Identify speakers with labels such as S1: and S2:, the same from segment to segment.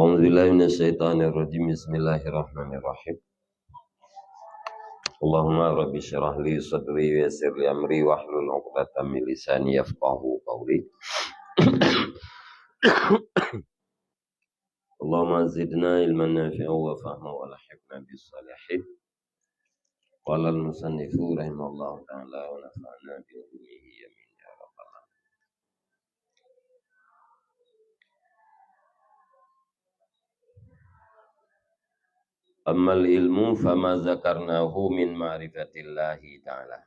S1: A'udzubillahi minasyaitonirrajim. Bismillahirrahmanirrahim. Allahumma rabbi syrah li sadri wa yassir li amri wahlul 'uqdatam min lisani yafqahu qawli. Allahumma zidna ilman nafi'an wa fahman wa lahiqna bis salihin. Qala al-musannifu rahimahullahu ta'ala wa nafa'na bi ilmihi amin ya rabbal alamin. Ammal ilmu fama zakarnahu min ma'rifatillahi ta'ala.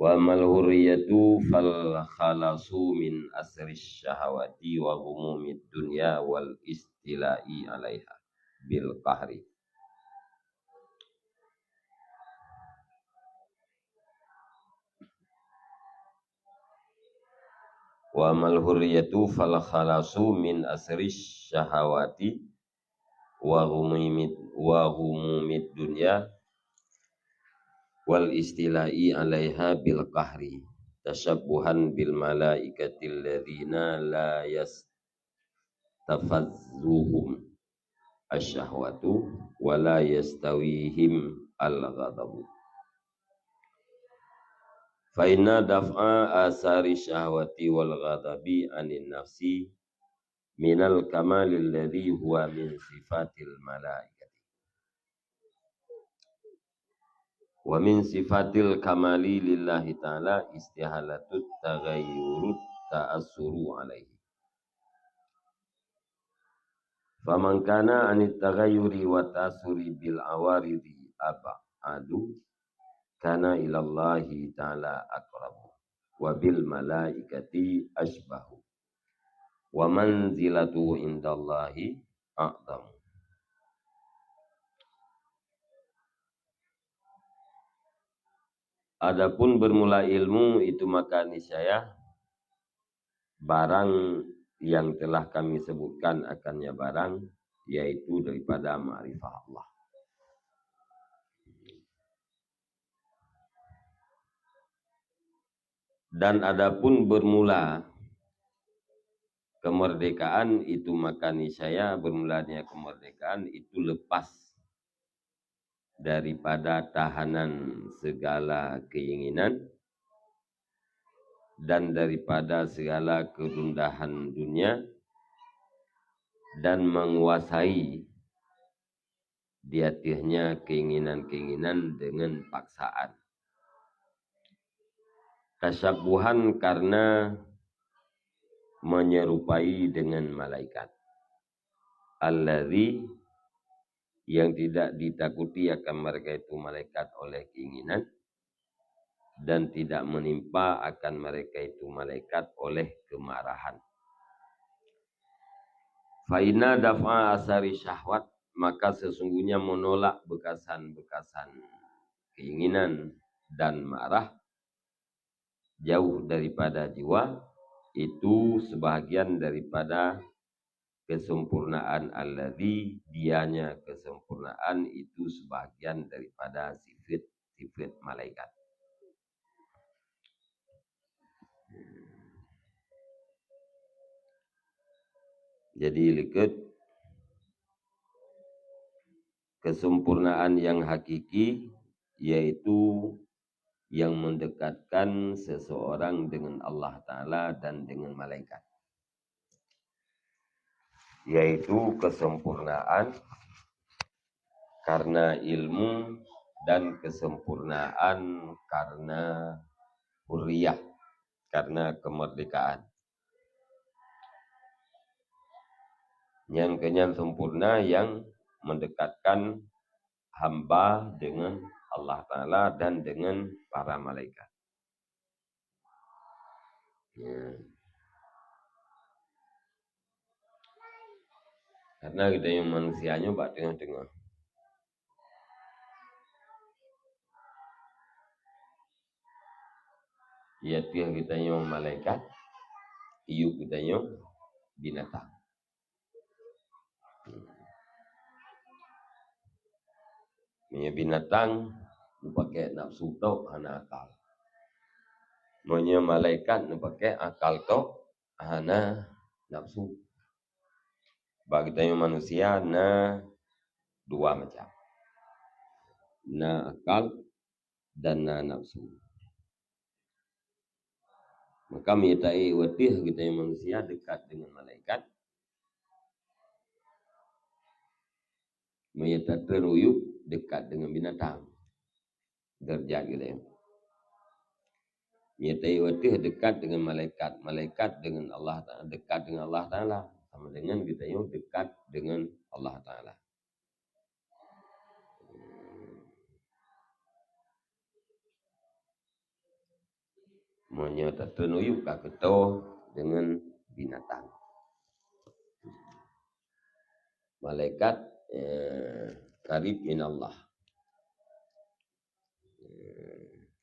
S1: Wa amal hurriyatu fal khalasu min asri syahawati wa humumid dunya wal istila'i alaiha bil qahri. Wa amal hurriyatu fal khalasu min asri syahawati wa humumid dunya wal istila'i alaiha bil qahri tashabbuhan bil malaikatil ladzina la yastafazzuhum asyahwatu wa la yastawihim al ghadabu fa inna daf'a asari syahwati wal ghadabi anin nafsi minal kamalil ladzi huwa min sifatil malaikati wa min sifatil kamali lillahi ta'ala istihalatut taghayyurut ta'assuru alaihi faman kana anit taghayyuri wa ta'assuri bil awaridi ab'adu kana ilallahi ta'ala aqrabu wa bil malaikati asbahu wa manzilatu indallahi a'zam. Adapun bermula ilmu itu maka niscaya barang yang telah kami sebutkan akannya barang yaitu daripada ma'rifah Allah. Dan adapun bermula kemerdekaan itu maka niscaya bermulanya kemerdekaan itu lepas daripada tahanan segala keinginan dan daripada segala kerundahan dunia dan menguasai di atasnya keinginan-keinginan dengan paksaan. Tasyabuhan karena menyerupai dengan malaikat. Alladzi yang tidak ditakuti akan mereka itu malaikat oleh keinginan dan tidak menimpa akan mereka itu malaikat oleh kemarahan. Fa inna daf'a asari syahwat maka sesungguhnya menolak bekasan-bekasan keinginan dan marah jauh daripada jiwa itu sebahagian daripada kesempurnaan alladzi dianya kesempurnaan itu sebahagian daripada sifat malaikat. Jadi lihat kesempurnaan yang hakiki yaitu yang mendekatkan seseorang dengan Allah Ta'ala dan dengan malaikat. Yaitu kesempurnaan karena ilmu dan kesempurnaan karena hurriyah, karena kemerdekaan. Yang kenyang sempurna yang mendekatkan hamba dengan Allah Ta'ala dan dengan para malaikat. Ya. Karena kita yang manusianya bak tengah-tengah. Ya tiang kita yang malaikat, iu kita yang binatang. Punya binatang pakai nafsu tok hana akal. Punya malaikat pakai akal tok hana nafsu. Bagi kita manusia na dua macam. Na akal dan na nafsu. Maka mitai watih kita manusia dekat dengan malaikat. Meyata teruyuk dekat dengan binatang. Derajat kita. Mitai watih dekat dengan malaikat. Malaikat dengan Allah Ta'ala. Dekat dengan Allah Ta'ala. Sama dengan kita dekat dengan Allah Ta'ala. Menyata teruyuk kita dengan binatang. Malaikat karib min Allah.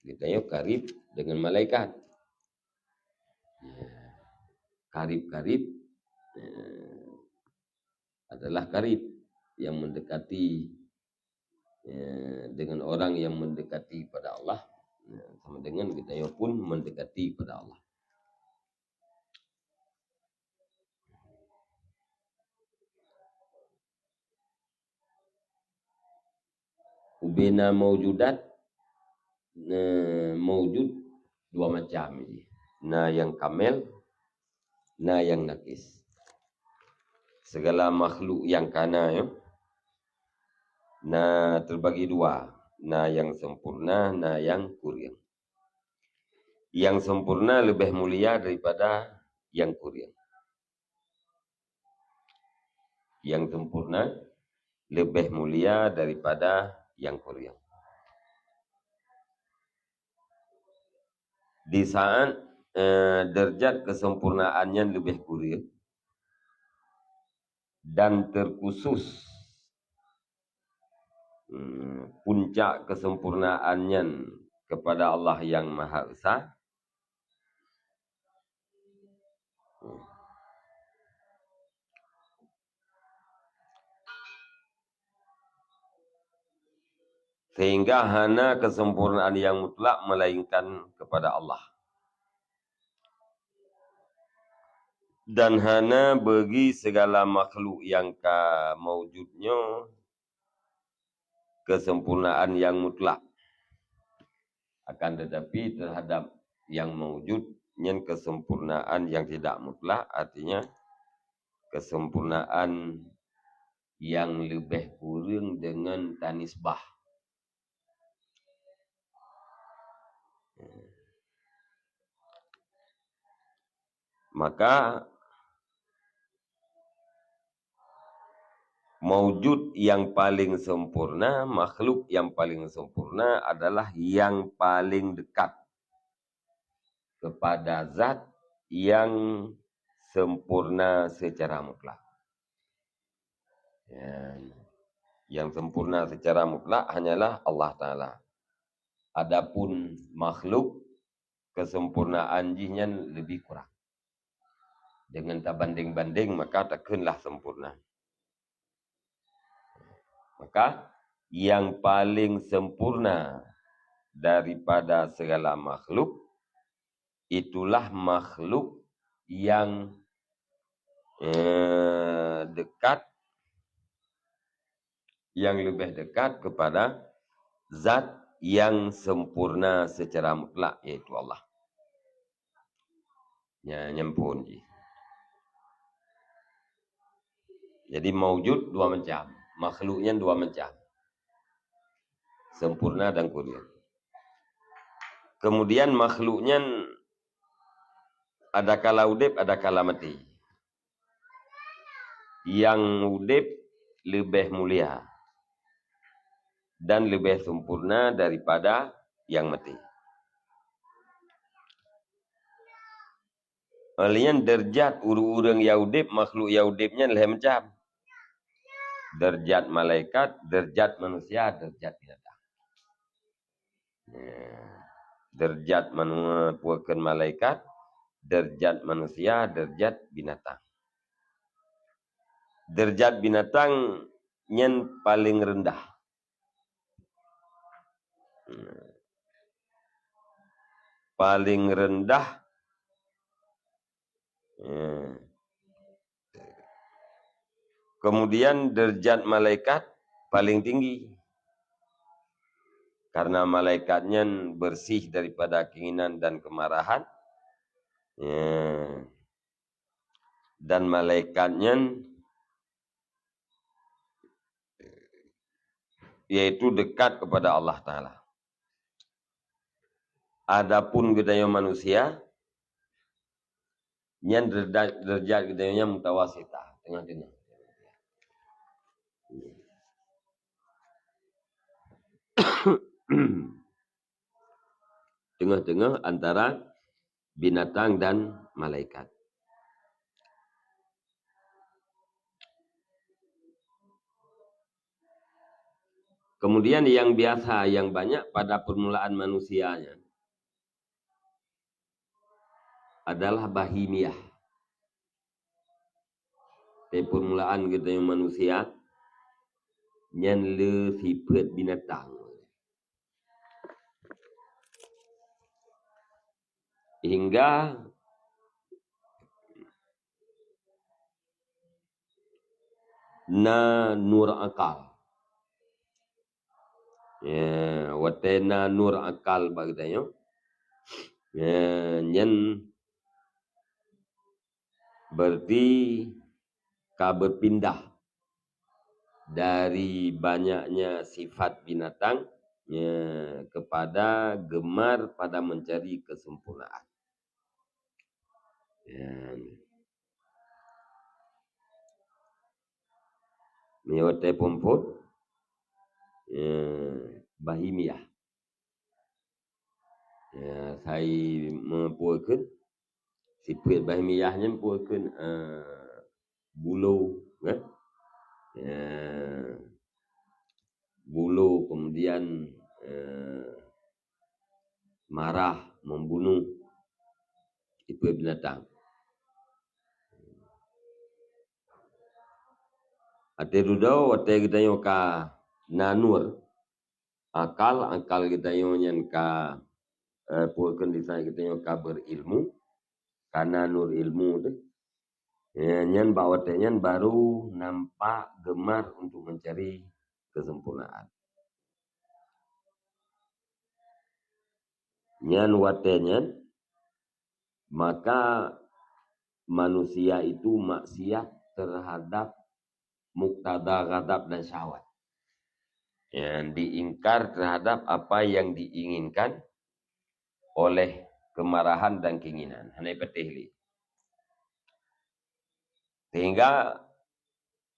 S1: Kita karib dengan malaikat. Karib-karib adalah karib yang mendekati dengan orang yang mendekati pada Allah. Sama dengan kita pun mendekati pada Allah. Ubina maujudat maujud dua macam ini. Na yang kamel, na yang nakis. Segala makhluk yang kana na terbagi dua. Na yang sempurna, na yang kurang. Yang sempurna lebih mulia daripada yang kurang. Yang sempurna lebih mulia daripada yang kurang. Di saat derajat kesempurnaannya lebih kurang dan terkhusus puncak kesempurnaannya kepada Allah yang Maha Esa, sehingga hana kesempurnaan yang mutlak melainkan kepada Allah. Dan hana bagi segala makhluk yang maujudnya kesempurnaan yang mutlak. Akan tetapi terhadap yang maujudnya kesempurnaan yang tidak mutlak, artinya kesempurnaan yang lebih kurang dengan tanisbah. Maka maujud yang paling sempurna, makhluk yang paling sempurna adalah yang paling dekat kepada zat yang sempurna secara mutlak. Yang sempurna secara mutlak hanyalah Allah Ta'ala. Adapun makhluk, kesempurnaan jinya lebih kurang. Dengan tak banding-banding, maka takkanlah sempurna. Maka yang paling sempurna daripada segala makhluk, itulah makhluk yang dekat, yang lebih dekat kepada zat yang sempurna secara mutlak, yaitu Allah. Ya, nyampun. Jadi maujud dua macam, makhluknya dua macam, sempurna dan kurang. Kemudian makhluknya ada kala udip, ada kala mati. Yang udip lebih mulia dan lebih sempurna daripada yang mati. Alian derajat urang yaudip, makhluk yaudipnya lain macam. Derajat malaikat, derajat manusia, derajat binatang. Derajat manusia malaikat, derajat manusia, derajat binatang. Derajat binatang yang paling rendah. Paling rendah Kemudian derajat malaikat paling tinggi. Karena malaikatnya bersih daripada keinginan dan kemarahan. Ya. Dan malaikatnya yaitu dekat kepada Allah Ta'ala. Adapun gedaya manusia, yang derajat gedayanya mutawasitah, tengah-tengah. Tengah-tengah antara binatang dan malaikat. Kemudian yang biasa, yang banyak pada permulaan manusianya adalah bahimiyah. Di permulaan gedaya manusia, yang le sifat binatang. Hingga na nur akal. Ya, watena nur akal bagdanya. Ya, nyen berarti ka berpindah dari banyaknya sifat binatang ya, kepada gemar pada mencari kesempurnaan. Ya. Menyewate pompot ya, bahimiyah. Ya, saya mempuakan sifat bahimiyahnya mempuakan bulu, ya, bulu kemudian marah, membunuh itu binatang. Ate dudau ate kita yo ka nanur akal kita yo nyen ka purken disai kita yo ka berilmu karena nur ilmu tu nyen bawa nyen baru nampak gemar untuk mencari kesempurnaan. Nyen watenyen maka manusia itu maksiat terhadap muktada ghadab dan syahwat. Yang diingkar terhadap apa yang diinginkan oleh kemarahan dan keinginan. Hanai petihli. Sehingga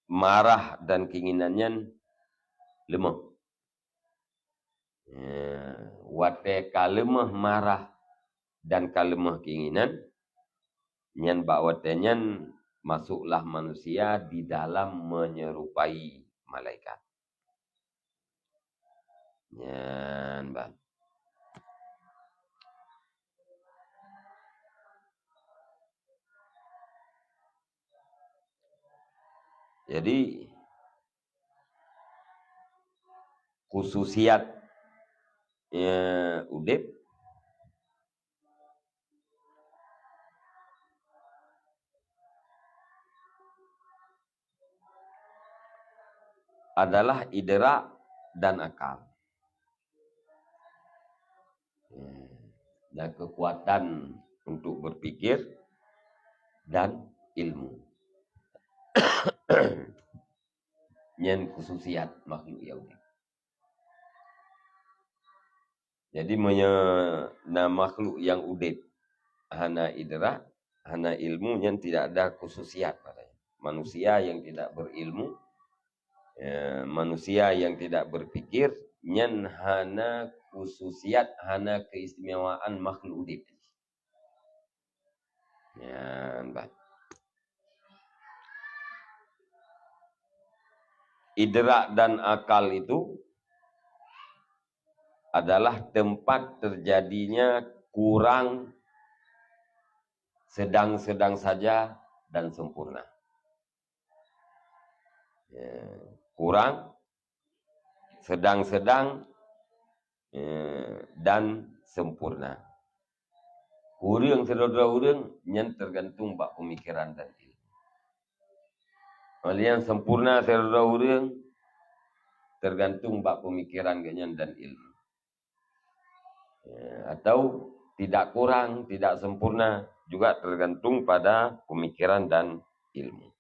S1: marah dan keinginannya lemah. Wate kalemah marah dan kalemah keinginan, nyan bakwatenyan masuklah manusia di dalam menyerupai malaikat. Nyan bang. Jadi khususiat udip adalah idrak dan akal. Dan kekuatan untuk berpikir dan ilmu. Nyen khususiat makhluk Yahudi. Jadi makhluk yang udip hana idrak, hana ilmu yang tidak ada khususiat padanya. Manusia yang tidak berilmu, manusia yang tidak berpikir, nyen hana khususiat, hana keistimewaan makhluk udip. Ya, baik. Idrak dan akal itu adalah tempat terjadinya kurang, sedang-sedang saja, dan sempurna. Kurang, sedang-sedang, dan sempurna. Urang sedodra urang nyen tergantung bak pemikiran dan ilmu. Yang sempurna serta urang tergantung bak pemikiran ganyan dan ilmu. Atau tidak kurang, tidak sempurna juga tergantung pada pemikiran dan ilmu.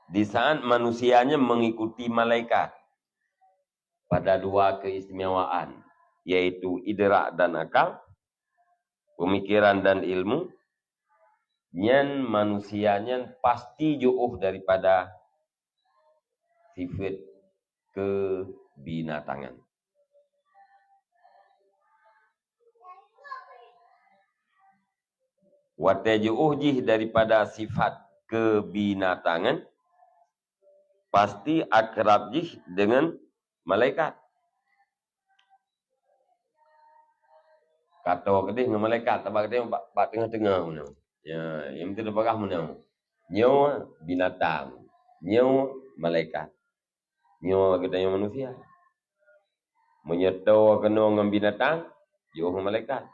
S1: Di saat manusianya mengikuti malaikat pada dua keistimewaan, yaitu idrak dan akal, pemikiran dan ilmu, nyen manusianya pasti jauh daripada sifat kebinatangan. Watajuh jih daripada sifat kebinatangan, pasti akrab jih dengan malaikat. Kata kedih dengan malaikat, tabak kedih bak tengah-tengah mana. Ya, yang tidak bagah mana. Nyo binatang, nyo malaikat. Nyo katanya manusia. Menyeto kena dengan binatang, jauh dengan malaikat.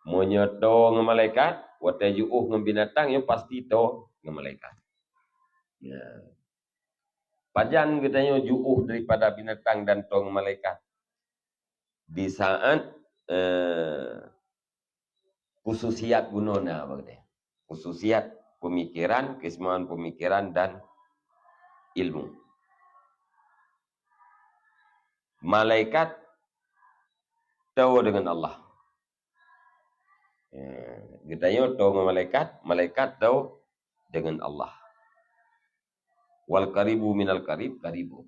S1: Menyeto dengan malaikat, watajuh dengan binatang, yang pasti to dengan malaikat. Ya. Pajan katanya jauh daripada binatang dan to dengan malaikat. Di saat khususiat gunona, khususiat pemikiran, kesemuan pemikiran dan ilmu. Malaikat tahu dengan Allah. Kita tahu dengan malaikat, malaikat tahu dengan Allah. Wal qaribu minal qarib qaribu.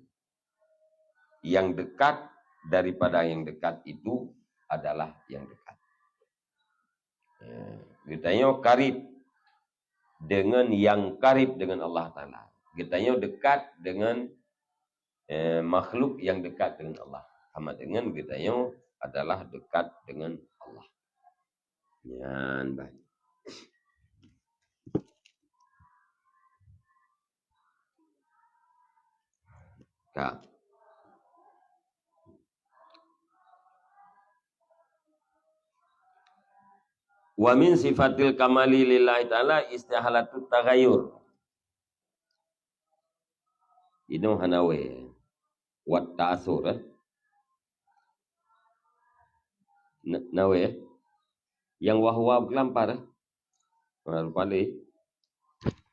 S1: Yang dekat daripada yang dekat itu adalah yang dekat. Kita qarib dengan yang qarib dengan Allah Ta'ala. Kita dekat dengan makhluk yang dekat dengan Allah. Sama dengan kita adalah dekat dengan Allah. Yan baik. Kak. Wa min sifatil kamali lillahi ta'ala istihalatut tagayur. Ini hanawe. Wat ta'asur. Nawe. Yang wahwa kelampar. Pali.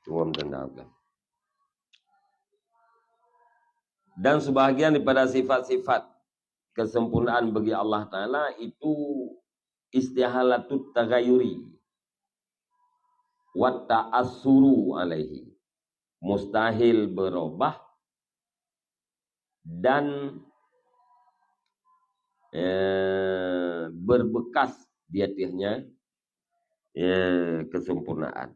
S1: Tuam dan dalam. Dan sebahagian daripada sifat-sifat kesempurnaan bagi Allah Ta'ala itu istihalatut tagayuri wa ta'assuru alaihi, mustahil berubah dan berbekas di atasnya kesempurnaan.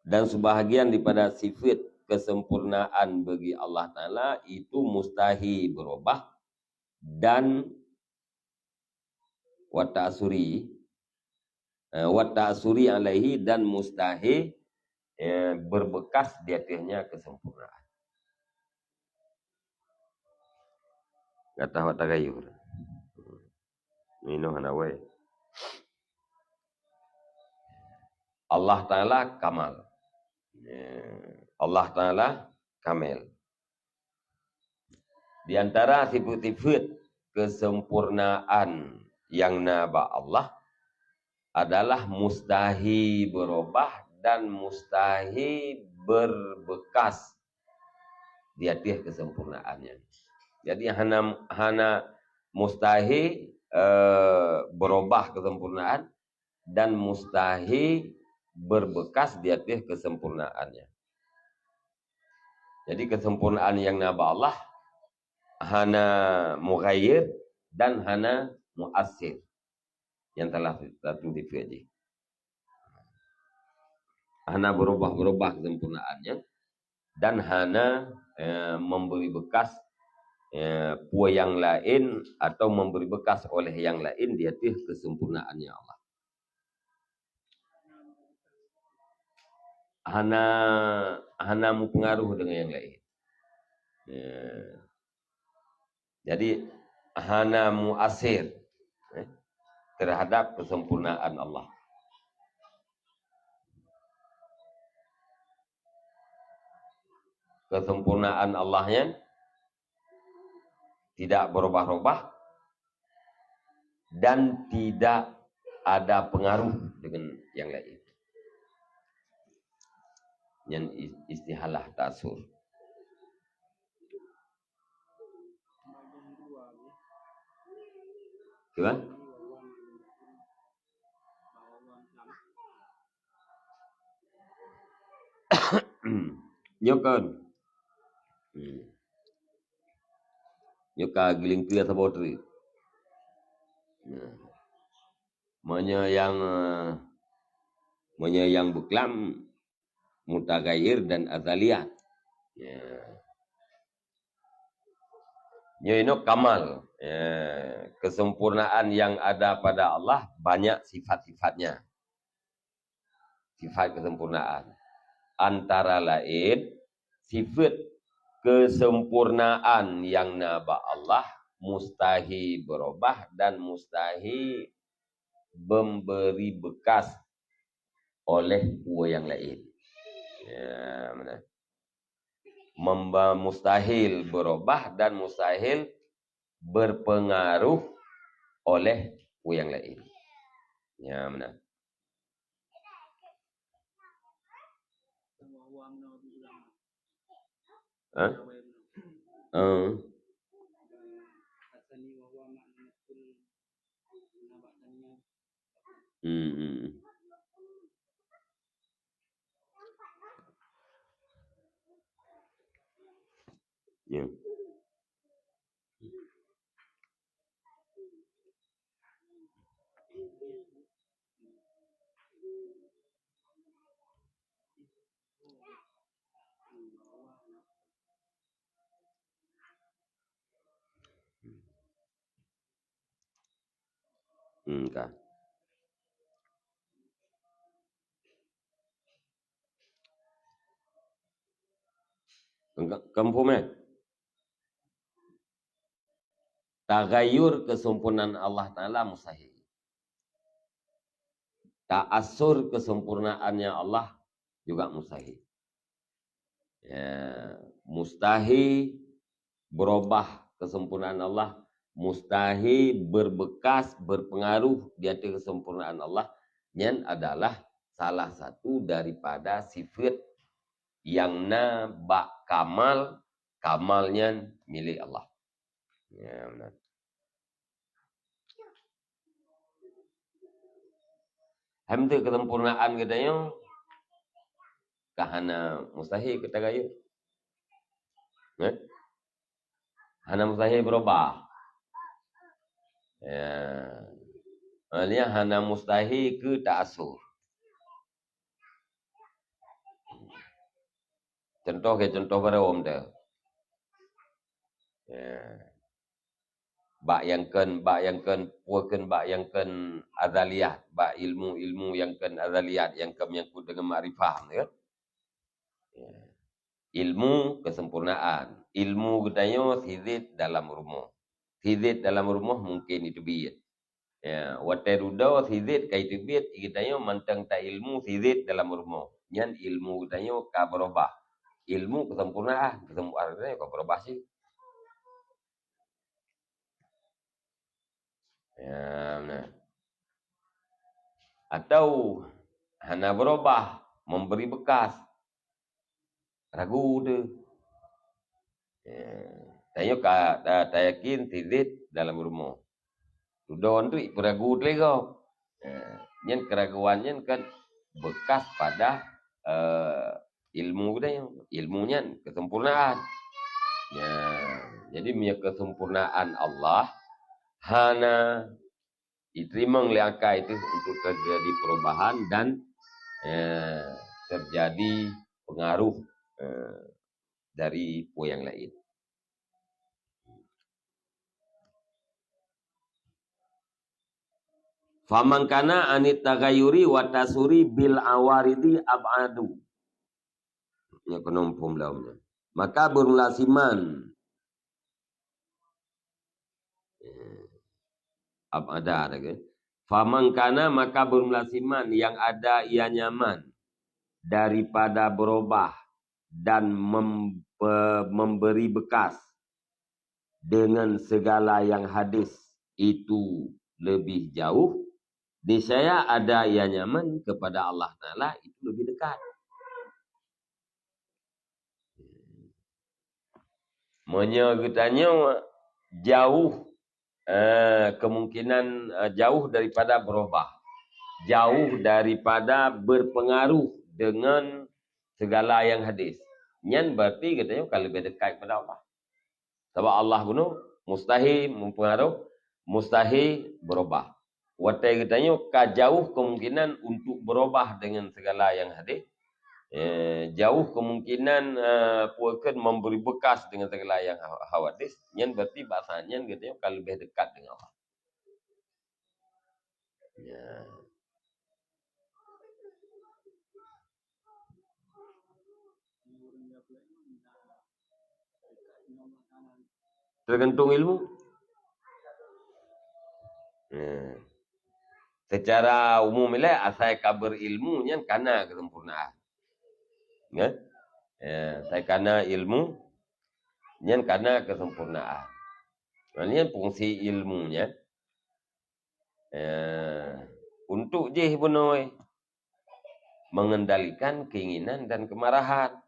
S1: Dan sebahagian daripada sifat kesempurnaan bagi Allah Ta'ala itu mustahil berubah dan wa ta'asuri alaihi dan mustahil berbekas di atasnya kesempurnaan. Kata wa tagayur. Ini hanawe. Allah Ta'ala kamal. Allah Ta'ala kamil. Di antara sifat-sifat kesempurnaan yang naba Allah adalah mustahil berubah dan mustahil berbekas di atas kesempurnaannya. Jadi hana mustahil berubah kesempurnaan dan mustahil berbekas di atas kesempurnaannya. Jadi kesempurnaan yang naba Allah hana mughayyir dan hana muassir yang telah satu dipilih. Hana berubah-berubah kesempurnaannya dan hana memberi bekas pua yang lain atau memberi bekas oleh yang lain di atas kesempurnaannya Allah. Hana mempengaruh dengan yang lain. Jadi hana muasir terhadap kesempurnaan Allah. Kesempurnaan Allahnya tidak berubah-ubah dan tidak ada pengaruh dengan yang lain. Yang istihalah tasur. Gimana? Nyokan. Nyoka giling tu atau bodri. Manya yang beklam mutagayir dan azaliyat. Ya. Nyoino kamal. Ya. Kesempurnaan yang ada pada Allah banyak sifat-sifatnya. Sifat kesempurnaan. Antara lain sifat kesempurnaan yang naba Allah mustahil berubah dan mustahil memberi bekas oleh yang lain. Ya, benar. Mustahil berubah dan mustahil berpengaruh oleh yang lain. Ya, benar. Hah? Ya. Kan. Kampungnya tagayur kesempurnaan Allah Ta'ala mustahil. Ta'asur kesempurnaannya Allah juga mustahil. Ya, mustahil berubah kesempurnaan Allah, mustahil berbekas, berpengaruh di atas kesempurnaan Allah. Yang adalah salah satu daripada sifat yang bak kamalnya milik Allah. Ya, benar. Hamil kesempurnaan katanya kahana mustahil kita gaya. Hana mustahil berubah. Ya. Maksudnya hana mustahil ke ta'asur. Contoh pada om dah. Ya. Bak yang ken puakan bak yang ken azaliyat, bak ilmu yang ken azaliyat yang menyangkut dengan makrifah kan. Ya. Ilmu kesempurnaan. Ilmu katanya hizit dalam rumah. Hizit dalam rumah mungkin itu biat. Ya, waterudo hizit kaitu biat katanya mantang ta ilmu hizit dalam rumah. Nyan ilmu katanya ka berubah. Ilmu kesempurnaan katanya ka berubah sih. Ya, nah. Atau hana berubah, memberi bekas. Ragu tu. Tanya tak yakin tidit dalam rumah. Tudon tu ragu tu lagi. Yang keraguannya kan bekas pada ilmu dia, ilmunya kesempurnaan. Ya, jadi punya kesempurnaan Allah hana diterima oleh akal itu untuk terjadi perubahan dan terjadi pengaruh dari yang lain. Faman kana anit tagayuri wa tasuri bil awaridi abadu. Ya penumpum laumnya. Maka berulasiman Ada kan? Famangkana maka bermulasiman yang ada ia nyaman daripada berubah dan memberi bekas dengan segala yang hadis itu lebih jauh. Niscaya ada ia nyaman kepada Allah Ta'ala itu lebih dekat. Menyegetanya jauh kemungkinan jauh daripada berubah, jauh daripada berpengaruh dengan segala yang hadis. Nyan berarti katanya kalau lebih dekat kepada Allah. Sebab Allah pun mustahil mempengaruh, mustahil berubah. Watai katanya jauh kemungkinan untuk berubah dengan segala yang hadis. Jauh kemungkinan puakan memberi bekas dengan segala yang hawadis. Yang berarti bahasanya katanya kalau lebih dekat dengan Allah. Ya. Tergantung ilmu. Ya. Secara umum lah asal kabar ilmunya karena kesempurnaan. Ya. Saya karena ilmu nyan karena kesempurnaan. Ini fungsi ilmunya untuk je benoi mengendalikan keinginan dan kemarahan.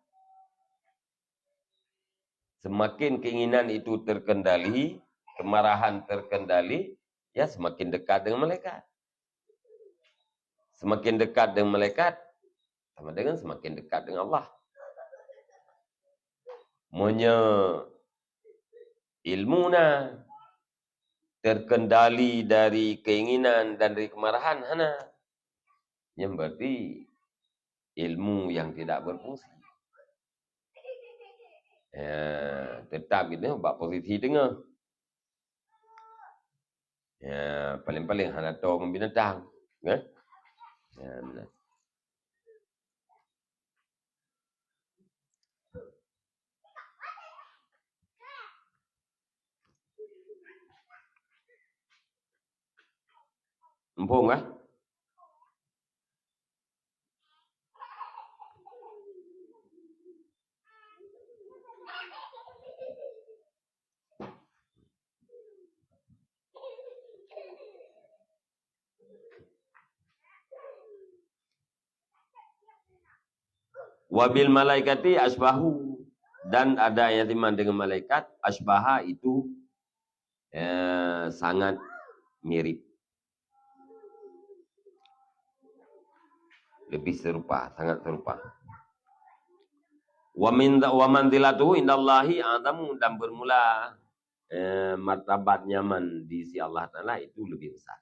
S1: Semakin keinginan itu terkendali, kemarahan terkendali, ya semakin dekat dengan malaikat. Semakin dekat dengan malaikat, sama dengan semakin dekat dengan Allah. Monya ilmu na terkendali dari keinginan dan dari kemarahan hana. Yang berarti ilmu yang tidak berfungsi. Tetap kita buat posisi tengah. Paling-paling hana tahu dengan binatang. Benar. Empung kah? Wabil malaikati asbahu, dan ada yang timan dengan malaikat. Asbaha itu sangat mirip, lebih serupa, sangat serupa. Wa manzilatuhu indallahi adamu, dan bermula martabat nyaman di sisi Allah Ta'ala itu lebih besar.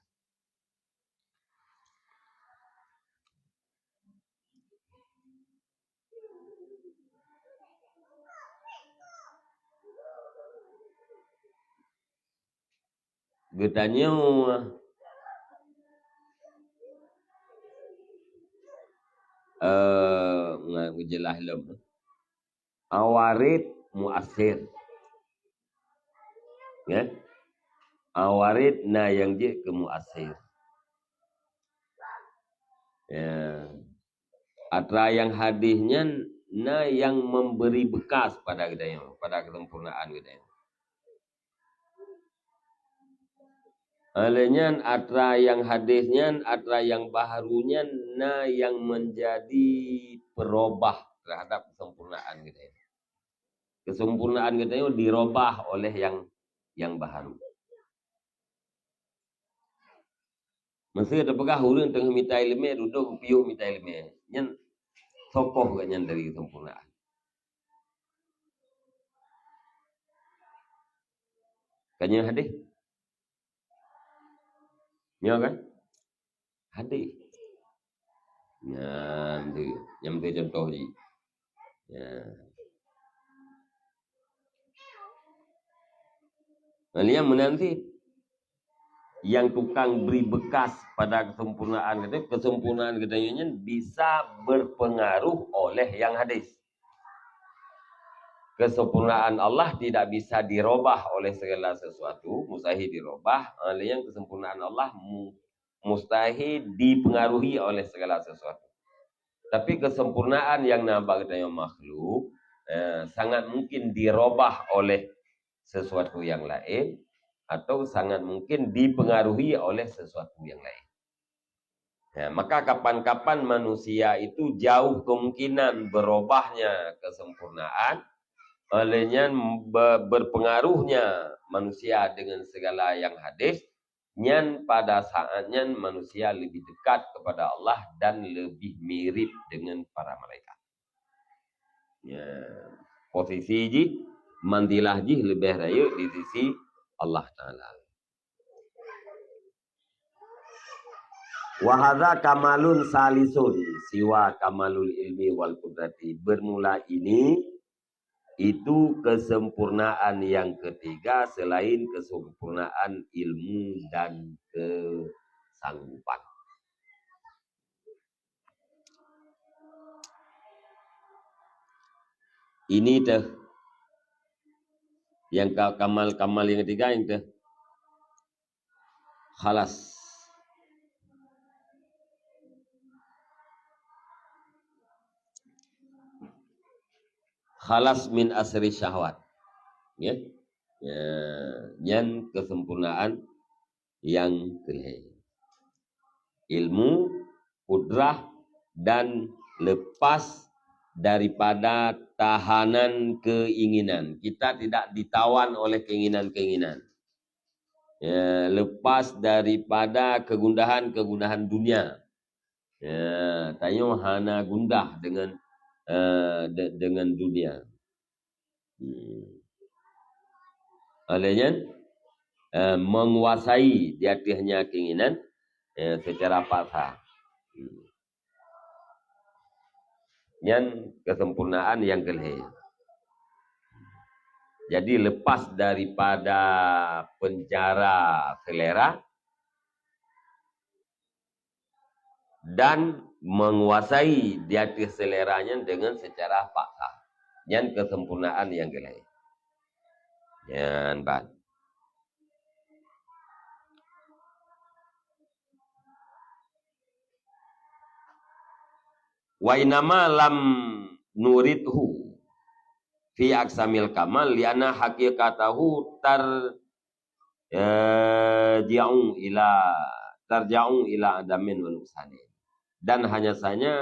S1: Getanya jelas lem. Awarid muasir. Ya. Awarid na yang je ke muasir. Ya. Atra yang hadisnya na yang memberi bekas pada kita, pada kesempurnaan kita. Alenya atra yang hadisnya, atra yang baharunya, na yang menjadi perubah terhadap kesempurnaan kita. Kesempurnaan kita dirubah oleh yang baharu. Mesti ada pegah ulun tengah mita ilmu, duduk piu mita ilmu. Nyan tokoh ganyan dari kesempurnaan. Kanya hadis. Ya kan? Hadis. Yang tu contoh ni. Ya. Kalian menanti yang tukang beri bekas pada kesempurnaan katanya bisa berpengaruh oleh yang hadis. Kesempurnaan Allah tidak bisa dirubah oleh segala sesuatu, mustahil dirubah. Yang kesempurnaan Allah mustahil dipengaruhi oleh segala sesuatu. Tapi kesempurnaan yang nampak dari makhluk sangat mungkin dirubah oleh sesuatu yang lain atau sangat mungkin dipengaruhi oleh sesuatu yang lain. Maka kapan-kapan manusia itu jauh kemungkinan berubahnya kesempurnaan, olehnya berpengaruhnya manusia dengan segala yang hadis, nyan pada saatnya manusia lebih dekat kepada Allah dan lebih mirip dengan para malaikat. Ya, posisi ji, mandilah ji lebih raya di sisi Allah Ta'ala. Wahada kamalun salisun siwa kamalul ilmi wal qudrati. Bermula ini itu kesempurnaan yang ketiga selain kesempurnaan ilmu dan kesanggupan. Ini tuh yang kamal yang ketiga yang tuh khalas. Khalas min asri syahwat. Ya. Yang kesempurnaan yang ketiga. Ilmu, kudrah, dan lepas daripada tahanan keinginan. Kita tidak ditawan oleh keinginan-keinginan. Ya, lepas daripada kegundahan-kegundahan dunia. Ya, tayo hana gundah dengan dunia. Olehnya menguasai di atasnya keinginan secara paksa. Yang kesempurnaan yang kelih. Jadi lepas daripada penjara selera dan menguasai di atas seleranya dengan secara paksa. Yang kesempurnaan yang kelih. Yang bad. Wa inama lam nuridhu fi aksamil kamal liana haqiqatahu tarja'u ila adamin wa nuksanin. Dan hanya saja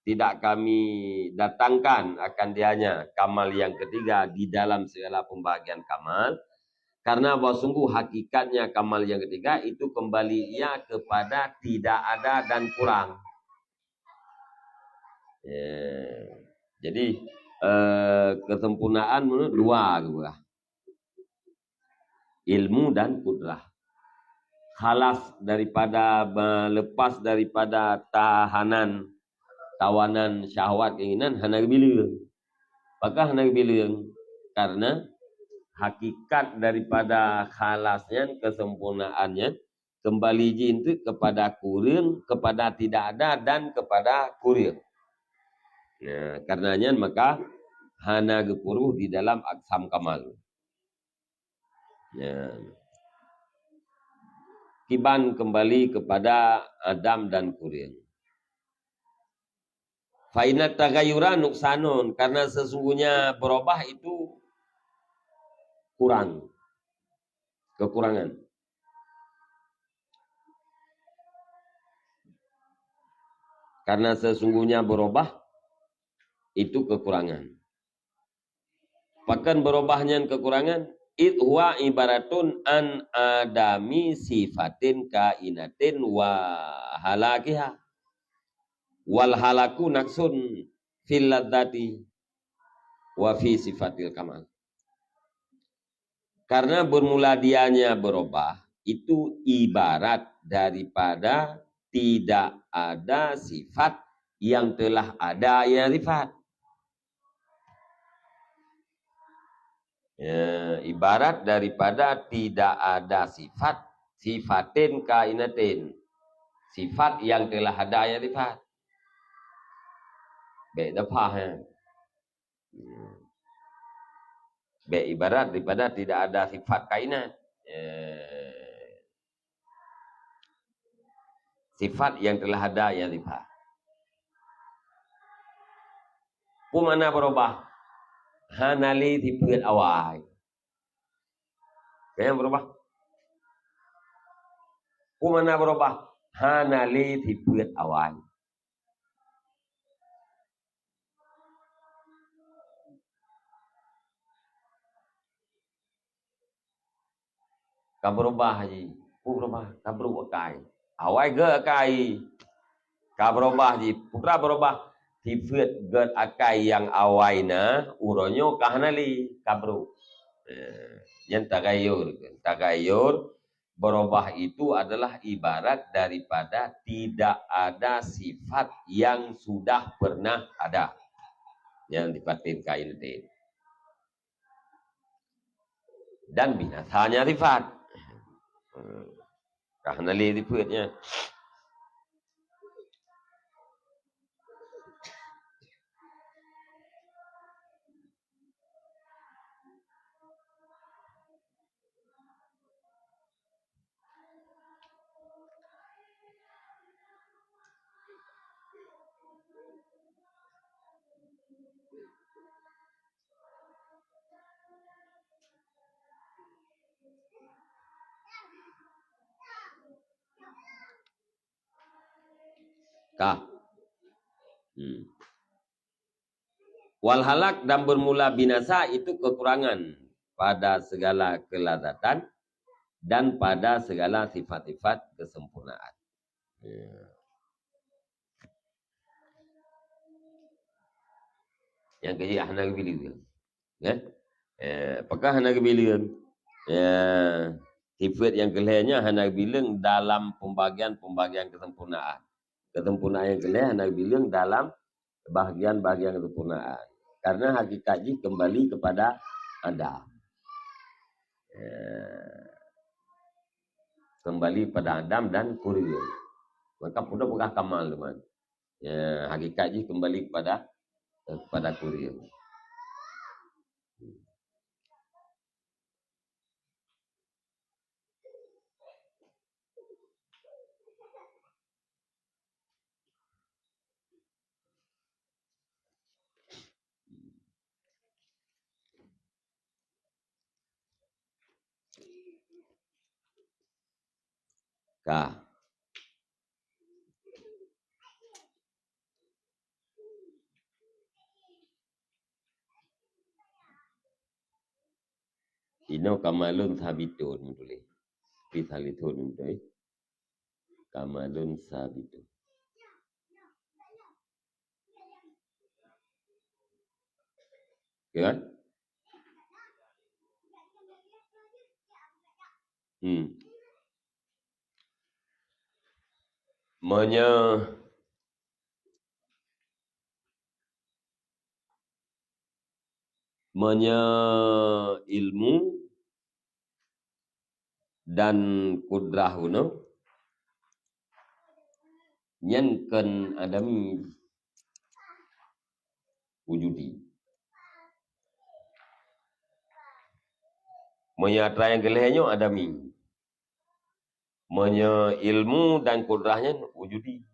S1: tidak kami datangkan akan dianya kamal yang ketiga di dalam segala pembahagian kamal, karena bahwa sungguh hakikatnya kamal yang ketiga itu kembalinya kepada tidak ada dan kurang. Jadi kesempurnaan menurut dua gua. Ilmu dan kudrah. Khalas daripada lepas daripada tawanan syahwat keinginan hana bilang. Apakah hana bilang? Karena hakikat daripada khalasnya kesempurnaannya kembali itu kepada kurang, kepada tidak ada dan kepada kurang. Karenanya maka hana gepuruh di dalam aksam kamal. Kiban kembali kepada Adam dan kurang. Fa'inat tagayura nuksanun, karena sesungguhnya berubah itu kurang, kekurangan. Karena sesungguhnya berubah itu kekurangan. Bahkan berubahnya kekurangan, huwa ibaratun an adami sifatin kainatin wa halakiha. Wal halaku naksun fil ladzati wa fi sifatil kamal. Karena bermula dianya berubah, itu ibarat daripada tidak ada sifat yang telah ada yang sifat. Ibarat daripada tidak ada sifat, sifatin kainatin, sifat yang telah ada yang sifat. Beda paham. ibarat daripada tidak ada sifat kainat. Sifat yang telah ada yang sifat. Mana berubah? Hanali sifat awal. Yang berubah? Mana berubah? Hanali sifat awal. Kau berubah haji. Kau berubah. Kau berubah kai. Awal ke kai. Kau berubah haji. Putra berubah. Sifat ger akai yang awal na. Uronyo kahanali. Kau berubah. Yang tagayur berubah itu adalah ibarat daripada tidak ada sifat yang sudah pernah ada yang dipatin kain itu dan binasanya sifat karena lihatnya kah walhalak dan bermula binasa itu kekurangan pada segala kelazatan dan pada segala sifat-sifat kesempurnaan. Yang kecil anak bilion, apakah anak bilion? Sifat yang kelihnya anak bilion dalam pembagian kesempurnaan. Kesempurnaan yang kelih anak bilion dalam bahagian kesempurnaan. Karena hakikatnya kembali kepada Adam. Kembali pada Adam dan Kurion. Maka bukan kamal teman. Hakikatnya kembali kepada Kurion. Kah. Ino kamalun sabitun boleh. Pisalitun boleh. Kamalun sabitun. Ya kan? Ilmu dan kudrah uno nyenken adami wujudi. Menyatra yang gelehnya adami. Ilmu dan kudrahnya wujudi.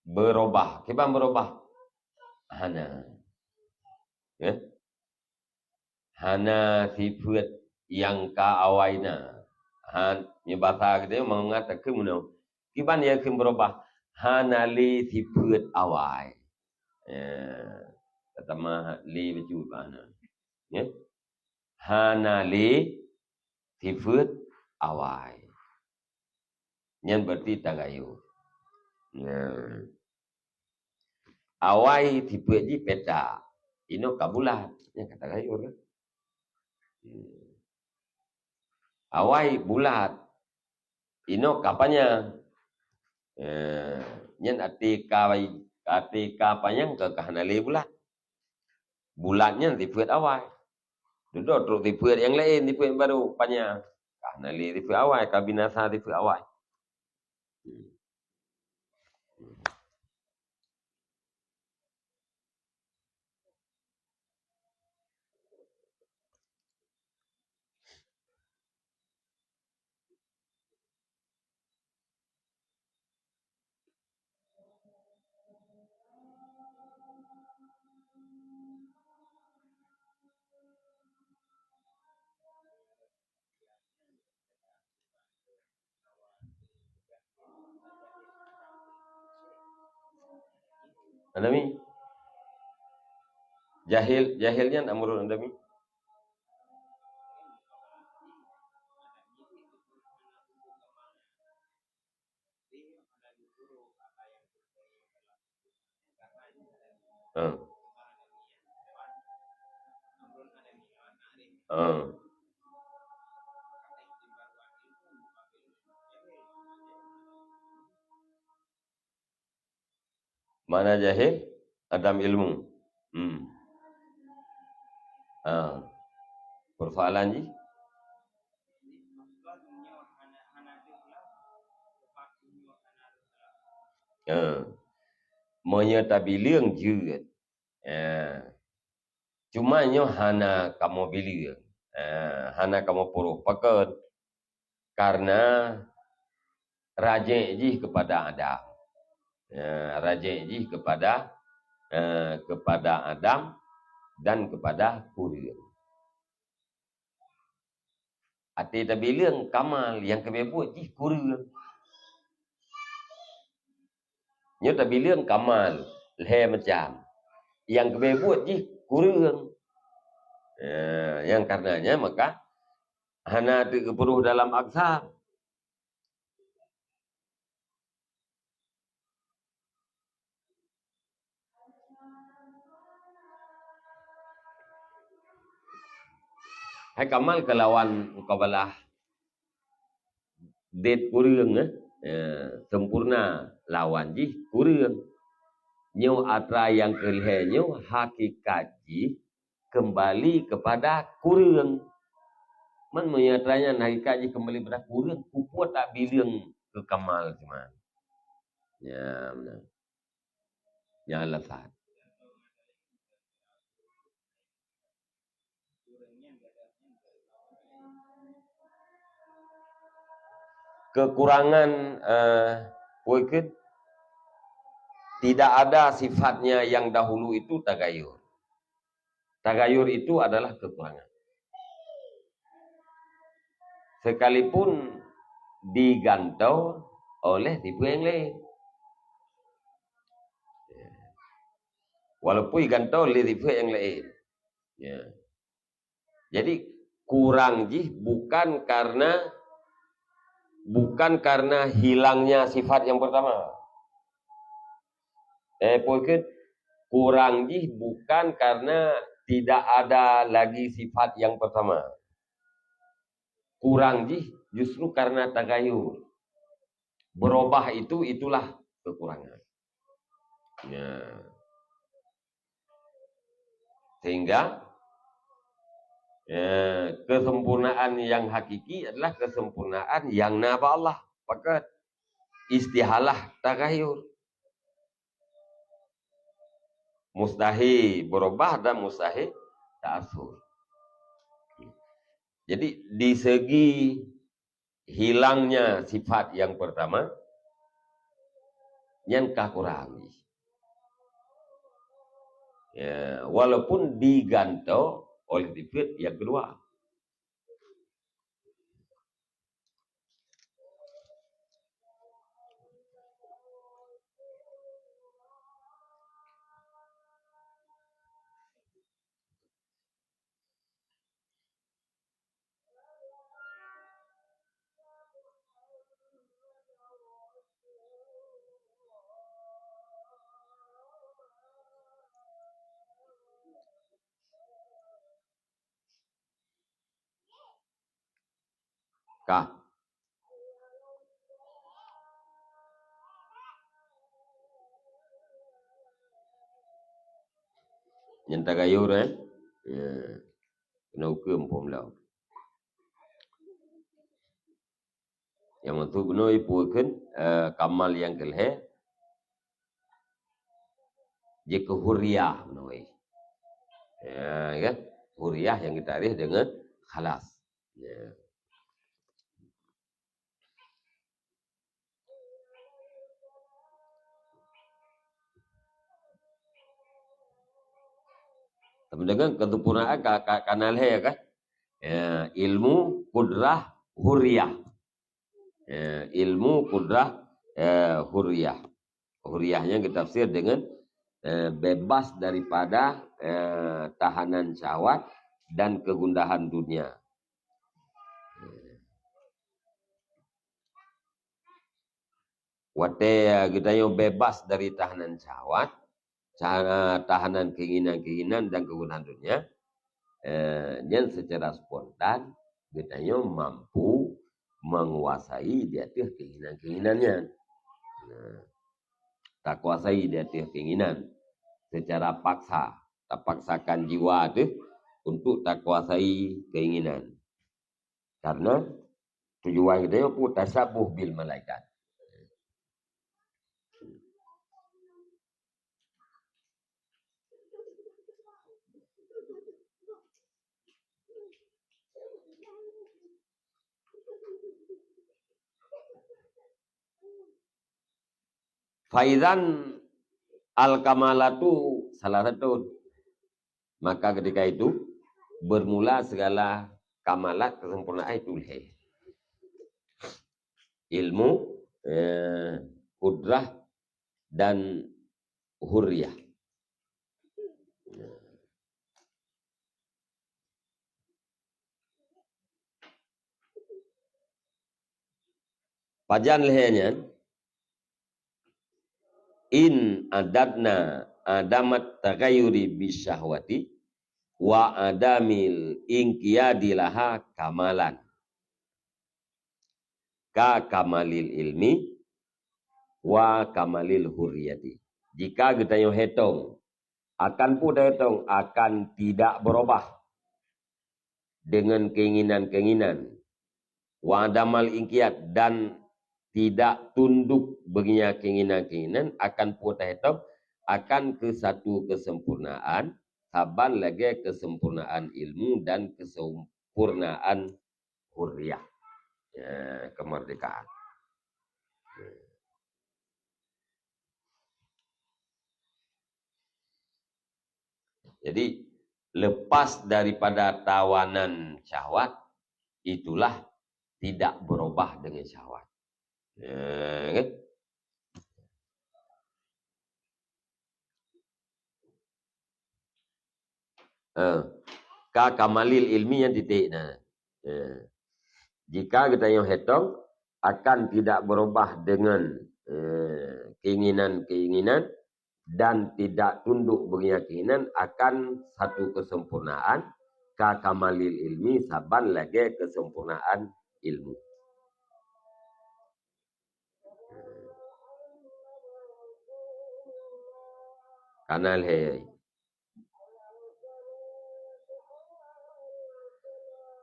S1: Berubah. Kiban berubah? Hana. Hana sifat yang ka awaina. Bahasa kita mengatakan mana? Kiban yang akan berubah? Hana li sifat awai. Pertama li berjud mana? Hana li sifat awai. Yang berarti tagayur. Awai sifat ji peta. Ino kabulat. Yang kata gayur kan? Awai bulat. Ino kapanya. Yang atika panyang ke kahanali bulat. Bulatnya sifat awai. Duduk terus sifat yang lain, sifat baru panya. Nali rifu awai kabinasa rifu awai. Andami jahilnya amrun andami. Ah. Ah. Mana jahil? Adam ilmu. Ah. Persoalan ji. Menyatabi liang juga. Cuma nyo hana kamu bilir. Hana kamu puruh paket. Karena rajin ji kepada Adam. Rajin ji kepada Adam dan kepada Kurir. Ati tabi liang kamal yang kami buat ji Kurir. Nyo tabi liang kamal le macam yang kami buat ji Kurir. Yang karenanya maka hana terperuh dalam aksa. Hai kamal kelawan kabalah det Kurir sempurna lawan ji Kurir. Nyo atra yang kelhenyo hakikat ji kembali kepada Kurir. Man menyatranya hakikat ji kembali kepada Kurir, kupuat tak bilang ke kamal cuman. Ya benar. Ya alasan. Kekurangan mungkin tidak ada sifatnya yang dahulu itu tagayur. Tagayur itu adalah kekurangan. Sekalipun digantau oleh tipe yang lain. Walaupun digantau oleh tipe yang lain. Ya. Jadi kurang ji bukan karena hilangnya sifat yang pertama. Mungkin kurang ji bukan karena tidak ada lagi sifat yang pertama. Kurang ji justru karena tagayur. Berubah itulah kekurangan. Ya. Sehingga kesempurnaan yang hakiki adalah kesempurnaan yang naba Allah. Pakat istihalah tagayur. Mustahil berubah dan mustahil ta'asur. Jadi di segi hilangnya sifat yang pertama, yang kurang. Ya, walaupun digantau oleh sifat yang kedua. Kah? Yang tagayur ya. Kena hukum pun lah. Yang untuk benar ipukan kamal yang kelhe jika huriyah benar. Ya, huriyah yang kita arif dengan khalas. Ya. Tapi dengan kesempurnaan kanal ya kan? Ya, ilmu kudrah huriyah. Ya, ilmu kudrah huriyah. Huriyahnya kita tafsir dengan bebas daripada tahanan syahwat dan kegundahan dunia. Wate kita yang bebas dari tahanan syahwat, tahanan keinginan-keinginan dan kegundahan dunia. Dan secara spontan kita yang mampu menguasai di atas keinginan-keinginannya. Nah, tak kuasai di atas keinginan secara paksa. Tak paksakan jiwa itu untuk tak kuasai keinginan. Karena tujuan kita itu tasabuh bil malaikat. Faizan al-kamalatu salah satu. Maka ketika itu bermula segala kamalat kesempurnaan itu. Ilmu, kudrah, dan hurriyah. Pajan lehenya in adadna adamat tagayuri bisyahwati wa adamil inqiyadi laha kamalan ka kamalil ilmi wa kamalil hurriyati. Jika kita yang hitung akan pun hitung akan tidak berubah dengan keinginan-keinginan wa adamal inqiyad dan tidak tunduk baginya keinginan-keinginan akan hitung akan ke satu kesempurnaan saban lagi kesempurnaan ilmu dan kesempurnaan hurriyah, ya, kemerdekaan. Jadi lepas daripada tawanan syahwat itulah tidak berubah dengan syahwat. Ya, kan? Ka kamalil ilmi yang titik. Nah, jika kita yang hitung akan tidak berubah dengan keinginan-keinginan dan tidak tunduk bagi keinginan akan satu kesempurnaan ka kamalil ilmi saban lagi kesempurnaan ilmu. Kanal hai.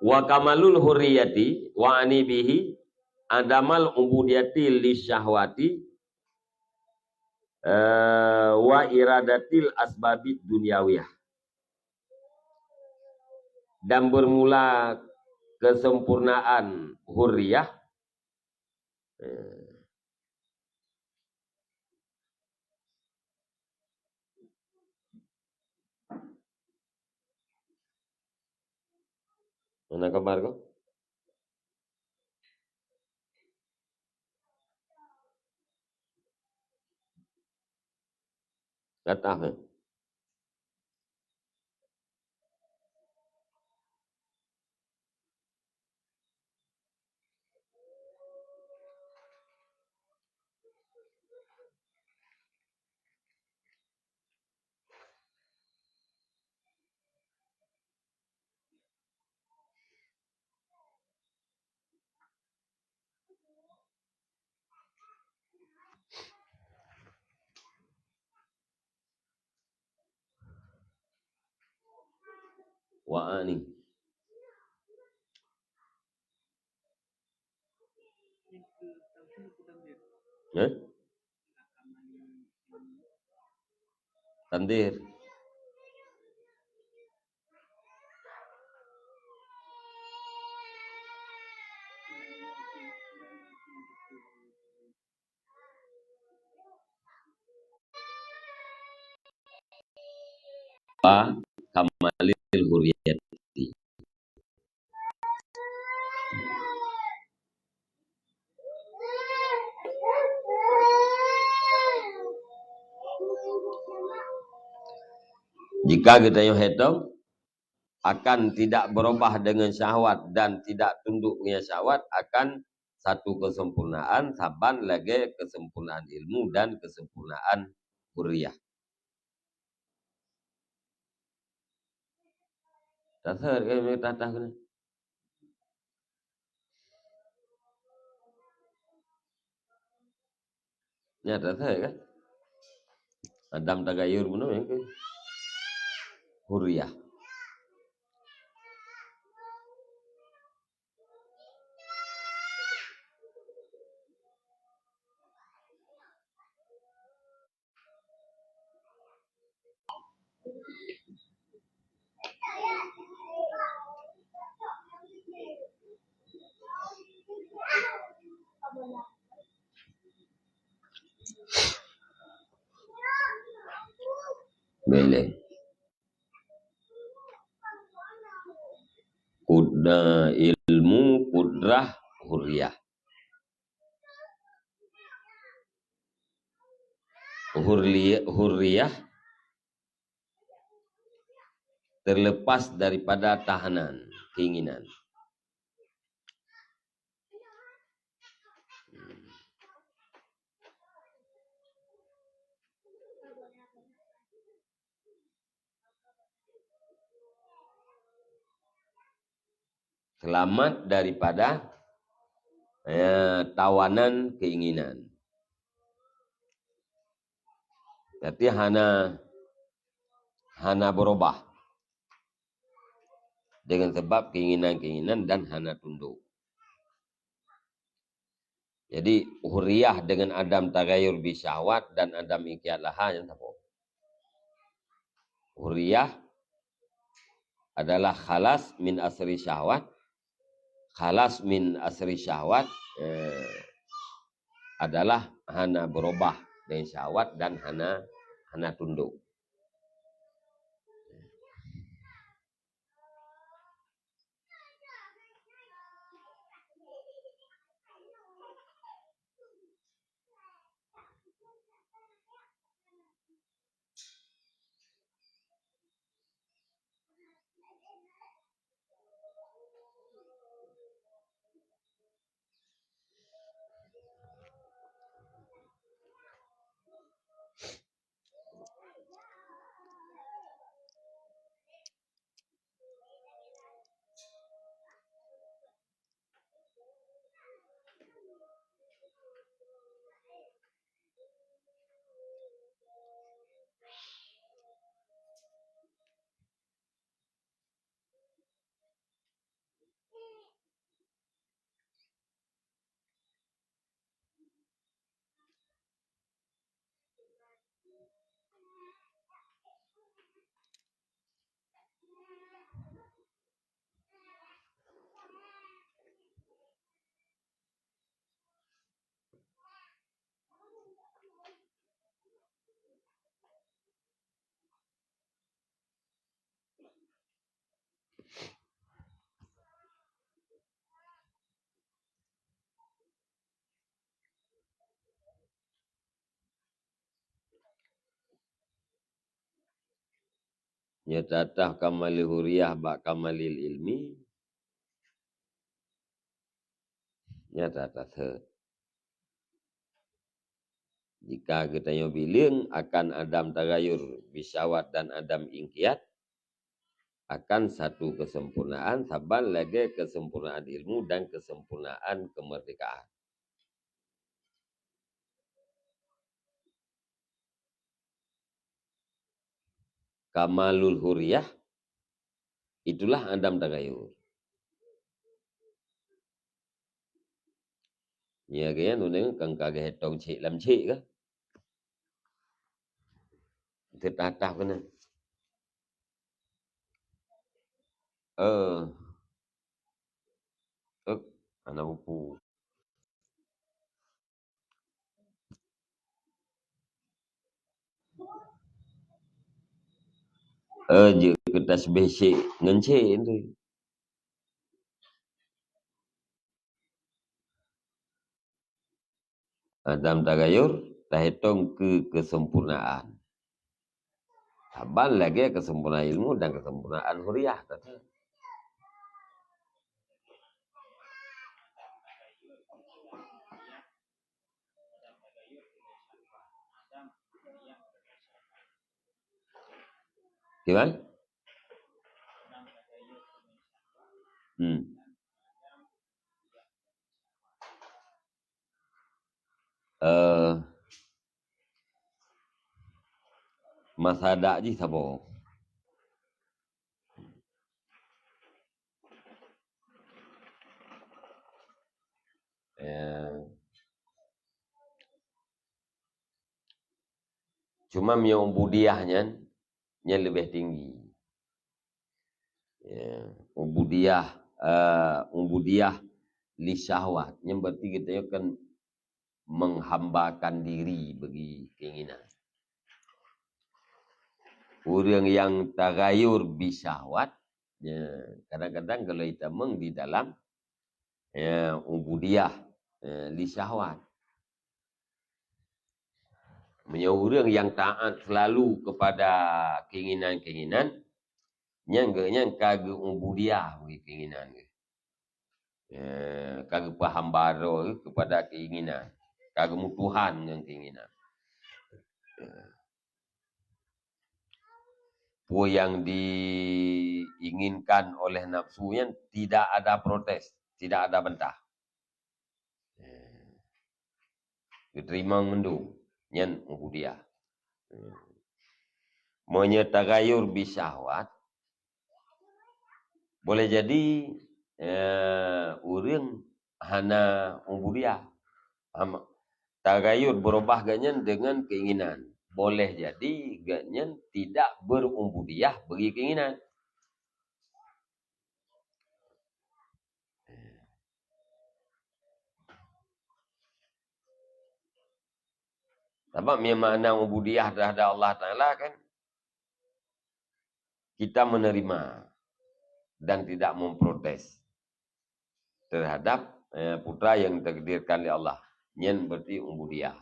S1: Wa kamalul hurriyati wa anibihi adamal ubudiyati li syahwati wa iradatil asbabid dunyawiyah. Dan bermula kesempurnaan hurriyah mana kabar kau? Kata wa ani Eh? Tandir. Kamalil huriyati. Jika kita yang hitung akan tidak berubah dengan syahwat dan tidak tunduk dengan syahwat, akan satu kesempurnaan saban lagi kesempurnaan ilmu dan kesempurnaan huriyah. Tasar kan tatah kan. Ya tasar kan. Adam tagayur pun yang ke huriyah. Boleh. Kuda ilmu, kudrah, huriyah. Huriyah terlepas daripada tahanan, keinginan. Selamat daripada tawanan keinginan. Jadi hana berubah dengan sebab keinginan-keinginan dan hana tunduk. Jadi huriyah dengan adam tagayur bisyahwat dan adam ikiat laha yang apa? Huriyah adalah khalas min asri syahwat. Khalas min asri syahwat adalah hana berubah dengan syahwat dan hana tunduk. Nyatatah kamalil huriyah bak kamalil ilmi. Nyatatah se. Jika kita yang bilang akan adam tagayur bisyawat dan adam ingkiat, akan satu kesempurnaan saban lagi kesempurnaan ilmu dan kesempurnaan kemerdekaan. Kamalul huriyah itulah adam tagayur. Ya kaya tu ni kan kagak hetong cik lam cik ke. Tetah kena. Eh, eh, anak buku. Je kertas basic ngan cik tu. Dalam tagayur, tak hitung ke kesempurnaan. Abang lagi kesempurnaan ilmu dan kesempurnaan huriah. Gimana? Eh, masa ada je sabo. Cuma ubudiahnya nya lebih tinggi. Ubudiah li syahwat. Yang berarti kita akan menghambakan diri bagi keinginan. Orang yang tagayur bisyahwat, kadang-kadang kalau kita di dalam ubudiah li syahwat. Orang yang taat selalu kepada keinginan-keinginan, yang kagak ubudiah bagi keinginan. Kagak paham baru kepada keinginan. Kagak mutuhan dengan keinginan. Apa yang diinginkan oleh nafsunya tidak ada protes, tidak ada bantah. Diterima mendung, nyen ubudiah. Menyetagayur bisyahwat, boleh jadi orang hana ubudiah. Tagayur berubah ganyan dengan keinginan. Boleh jadi ganyan tidak berubudiah bagi keinginan. Sebab makna ubudiah terhadap Allah Ta'ala kan, kita menerima dan tidak memprotes terhadap putra yang takdirkan oleh Allah. Nyen berarti ubudiah.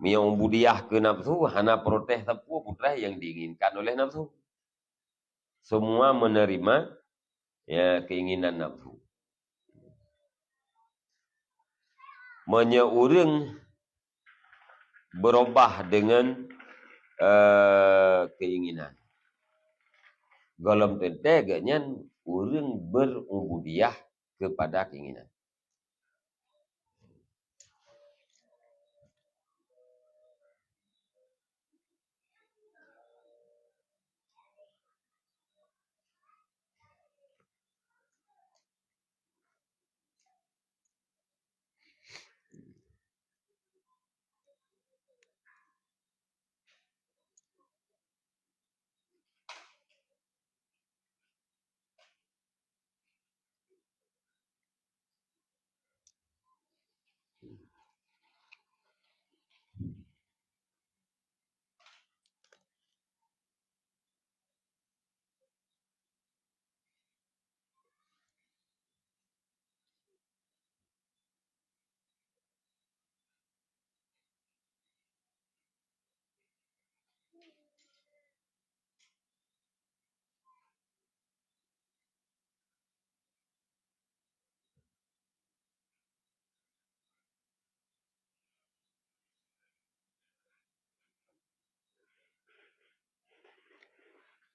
S1: Ubudiah ke nafsu, hana protes tapu putra yang diinginkan oleh nafsu. Semua menerima keinginan nafsu. Orang berubah dengan keinginan. Golom tenteganya orang berubudiah kepada keinginan.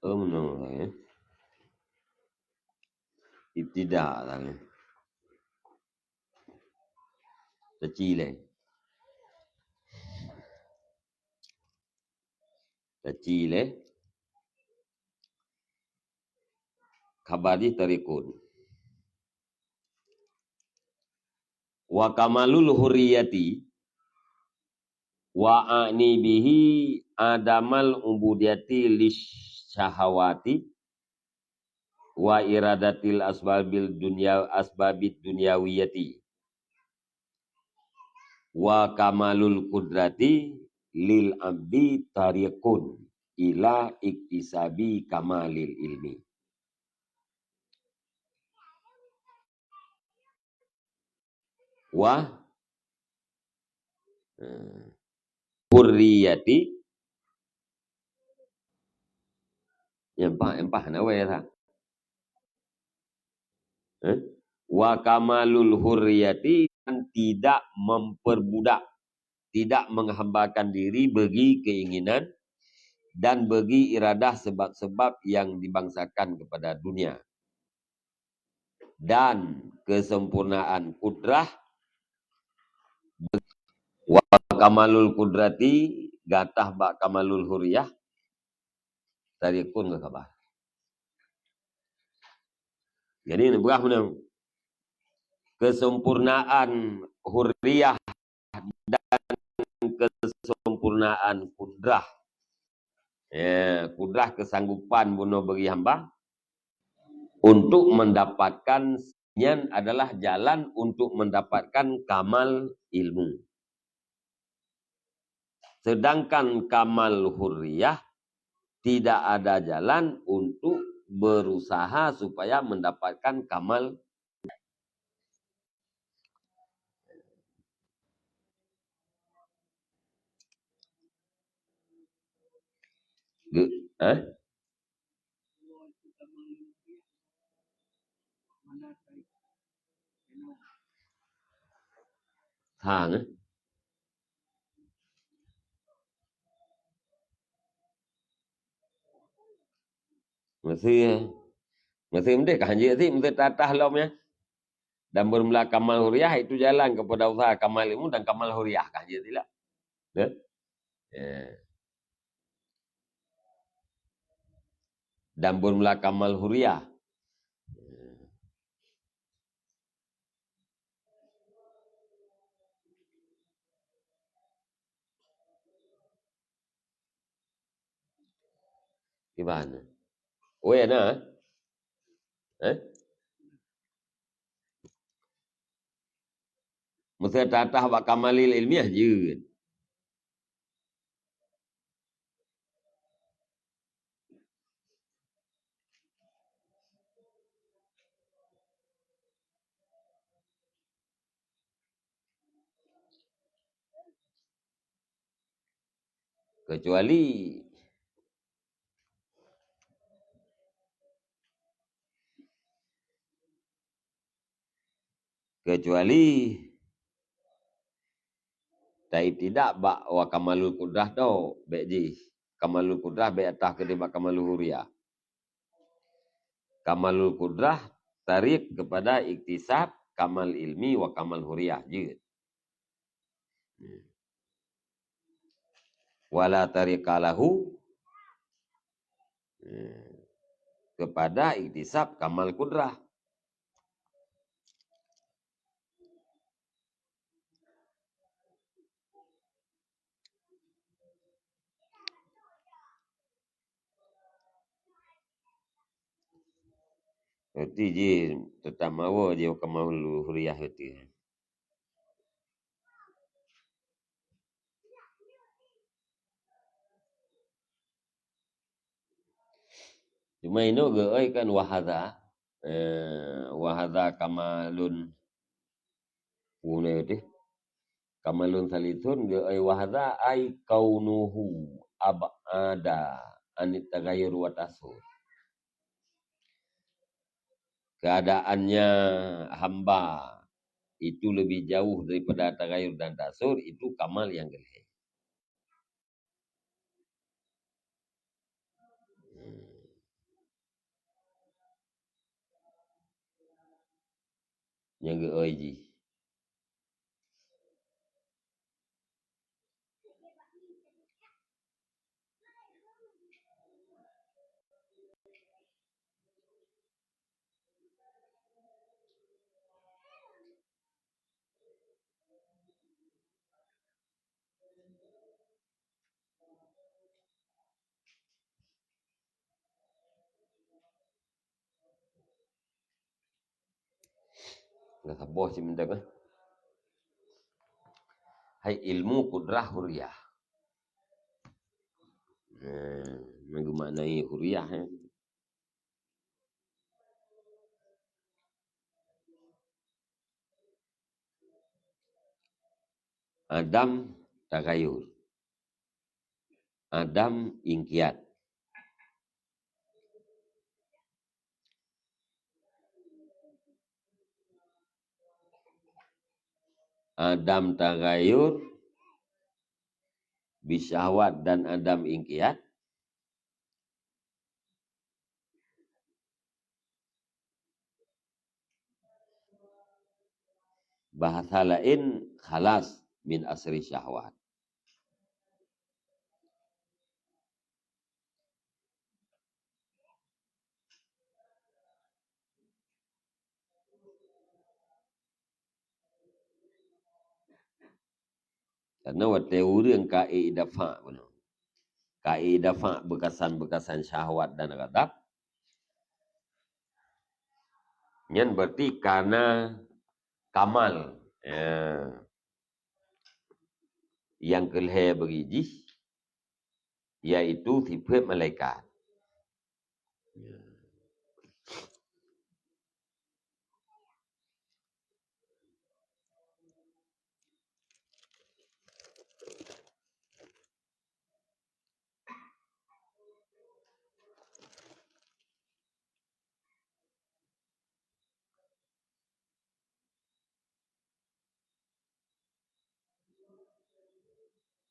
S1: No, Ibtidak lah. Kecil khabar di tarikun. Wa kamalul hurriyati wa a'ni bihi adamal ubudiyati lisyahawati wa iradatil asbabid dunyawiyati wa kamalul kudrati lil abdi tariqun ila iktisabi kamalil ilmi. Wa hurriyati empah na we ta. Wa kamalul hurriyati, dan tidak memperbudak, tidak menghambakan diri bagi keinginan dan bagi iradah sebab-sebab yang dibangsakan kepada dunia. Dan kesempurnaan kudrah, wa kamalul kudrati gatah bak kamalul huriyah tarikun ke khabar. Jadi ni berah mana? Kesempurnaan huriyah dan kesempurnaan kudrah. Kudrah kesanggupan bunuh bagi hamba untuk mendapatkan yang adalah jalan untuk mendapatkan kamal ilmu. Sedangkan kamal hurriyah tidak ada jalan untuk berusaha supaya mendapatkan kamal. Hang Masih mendek hanya sih mesti tatah lomnya. Dan bermula kamal huriyah itu jalan kepada usaha kamal ilmu dan kamal huriyah kan je tidak. Ya. Dan bermula kamal huriyah. Gimana? Oh ya nah. Mesti tatah bak kamalil ilmiah je. Kecuali tidak bak wa kamalul kudrah tau beji. Kamalul kudrah be atah ke bak kamalul huriyah. Kamalul kudrah tarik kepada iktisab kamal ilmi wa kamal huriyah je. Wala tarikalahu kepada iktisab kamal kudrah. Berarti je tetap mahu je kamal huriyah itu. Cuma ini ge kan wahada kamalun pune itu. Kamalun salithun ge wahada ai kaunuhu abada anit tagayyur wa tasur. Keadaannya hamba itu lebih jauh daripada tagayyur dan tasur, itu kamal yang geleh. Yang ge ji. Nggak saboh sih minta kan. Hai ilmu kudrah huriyah. Mengumaknai huriyah. Adam tagayur. Adam ingkiat. Adam tagayur bisyahwat dan Adam ingkiat. Bahasa lain khalas min asri syahwat. Karena teori yang kai dafa benar. Kai dafa bekasan-bekasan syahwat dan ghadab. Yang berarti karena kamal yang kelhe beriji yaitu sifat malaikat.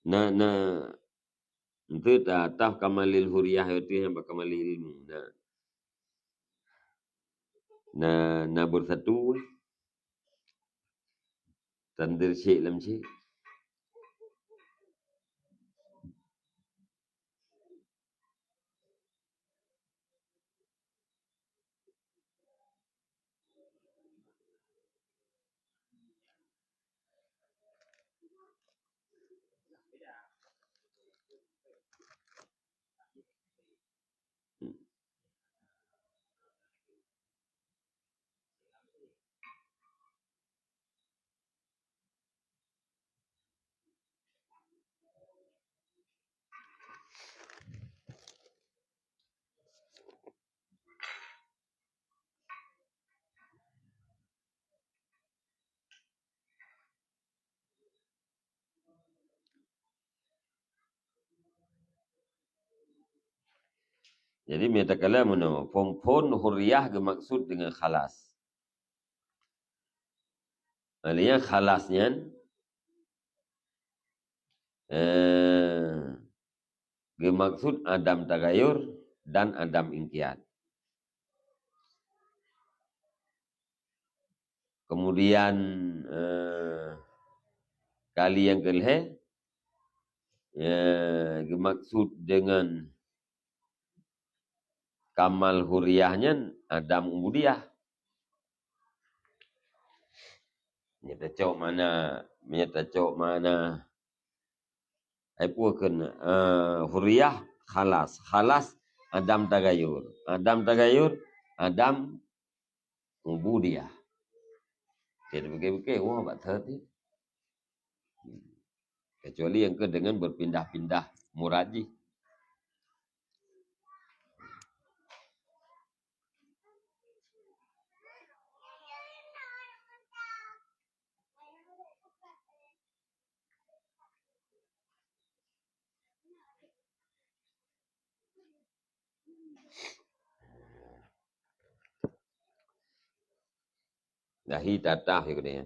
S1: Na itu taf kamalil huriyah itu yang bakamalil ilmu. Na bersatu tandir syekh lam syekh. Jadi metakala mana pompon huriyah bermaksud dengan khalas. Maksudnya khalasnya bermaksud Adam tagayur dan Adam ingkiat. Kemudian kali yang kelhe bermaksud dengan kamal huriyahnya Adam ubudiyah. Menyata mana aipuakeun huriyah khalas Adam tagayur Adam ubudiyah. Jadi begitu wah bathati. Kecuali yang dengan berpindah-pindah muraji. Dahi tatah ya.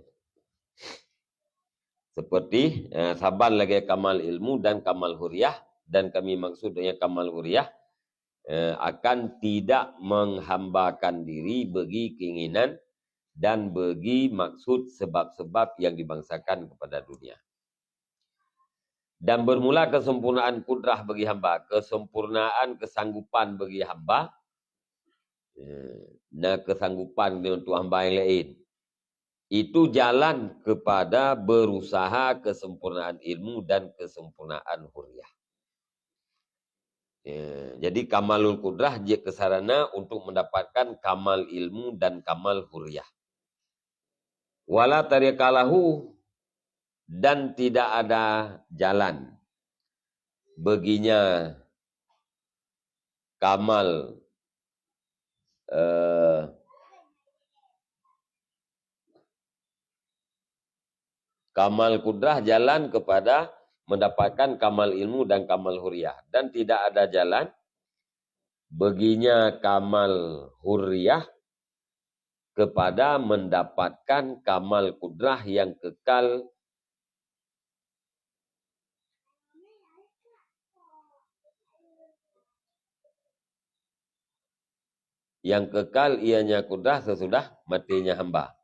S1: Seperti saban lagi kamal ilmu dan kamal huriyah, dan kami maksud dengan kamal huriyah akan tidak menghambakan diri bagi keinginan dan bagi maksud sebab-sebab yang dibangsakan kepada dunia. Dan bermula kesempurnaan kudrah bagi hamba, kesempurnaan kesanggupan bagi hamba, dan kesanggupan untuk hamba yang lain. Itu jalan kepada berusaha kesempurnaan ilmu dan kesempurnaan huriyah. Jadi kamalul kudrah dia kesarana untuk mendapatkan kamal ilmu dan kamal huriyah. Wala tariqalahu, dan tidak ada jalan baginya kamal kamal kudrah, jalan kepada mendapatkan kamal ilmu dan kamal huriyah, dan tidak ada jalan baginya kamal huriyah kepada mendapatkan kamal kudrah yang kekal ianya kudrah sesudah matinya hamba.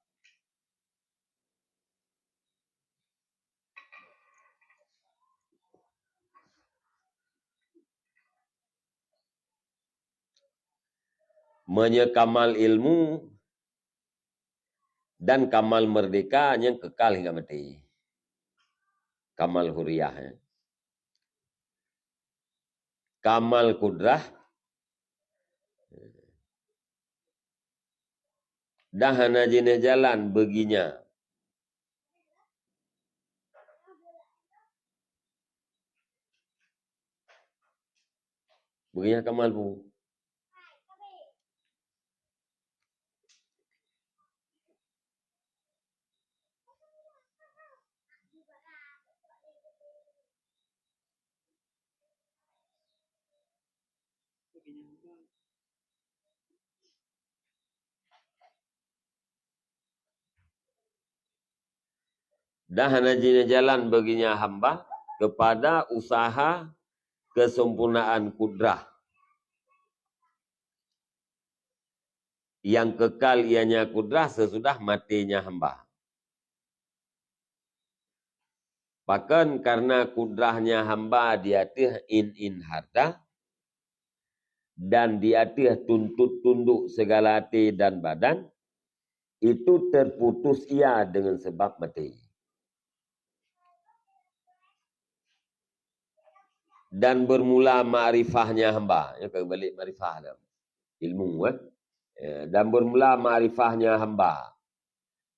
S1: Menyekamal ilmu dan kamal merdeka yang kekal hingga mati. Kamal huriyah. Kamal kudrah dah hana jenis jalan baginya. Baginya kamal pun. Dah hana jenis jalan baginya hamba kepada usaha kesempurnaan kudrah yang kekal ianya kudrah sesudah matinya hamba. Bahkan karena kudrahnya hamba dia in harta dan dia tuntut tunduk segala hati dan badan, itu terputus ia dengan sebab mati. Dan bermula ma'rifahnya hamba. Ya, kembali ma'rifah dah. Ilmu. Dan bermula ma'rifahnya hamba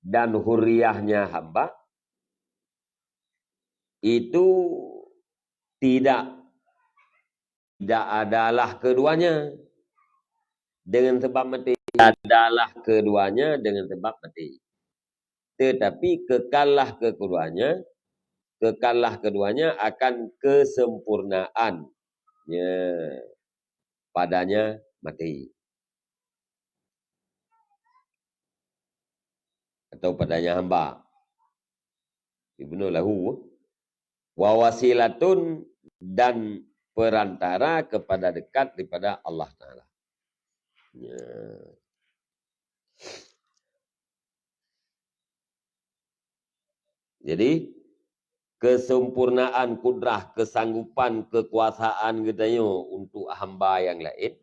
S1: dan hurriyahnya hamba, itu tidak adalah keduanya dengan sebab mati. Adalah keduanya dengan sebab mati. Tetapi kekallah keduanya akan kesempurnaannya padanya mati. Atau padanya hamba. Ibnu lahu wa wasilatun, dan perantara kepada dekat daripada Allah Ta'ala. Ya. Jadi kesempurnaan kudrah, kesanggupan, kekuasaan katanya untuk hamba yang lain,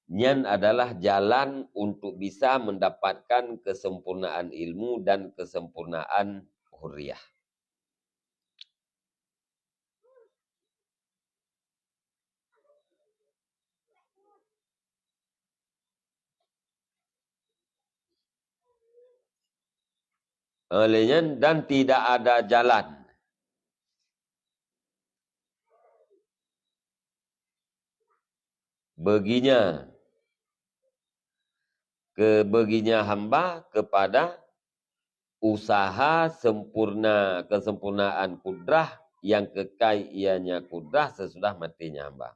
S1: nyan adalah jalan untuk bisa mendapatkan kesempurnaan ilmu dan kesempurnaan hurriyah. Olehnya, dan tidak ada jalan baginya hamba kepada usaha kesempurnaan kudrah yang kekal ianya kudrah sesudah matinya hamba.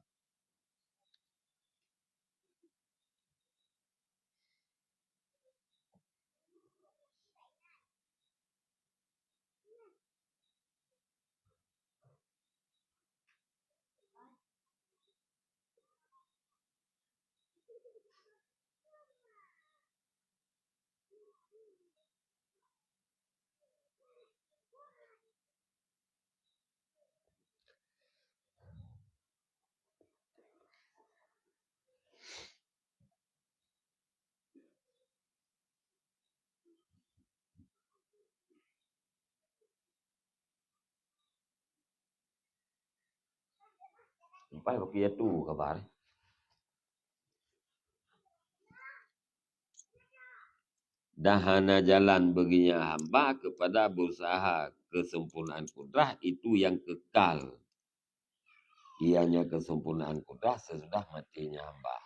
S1: Sampai kopi itu kabar. Dan hana jalan baginya hamba kepada berusaha kesempurnaan kudrah itu yang kekal. Ianya kesempurnaan kudrah sesudah matinya hamba.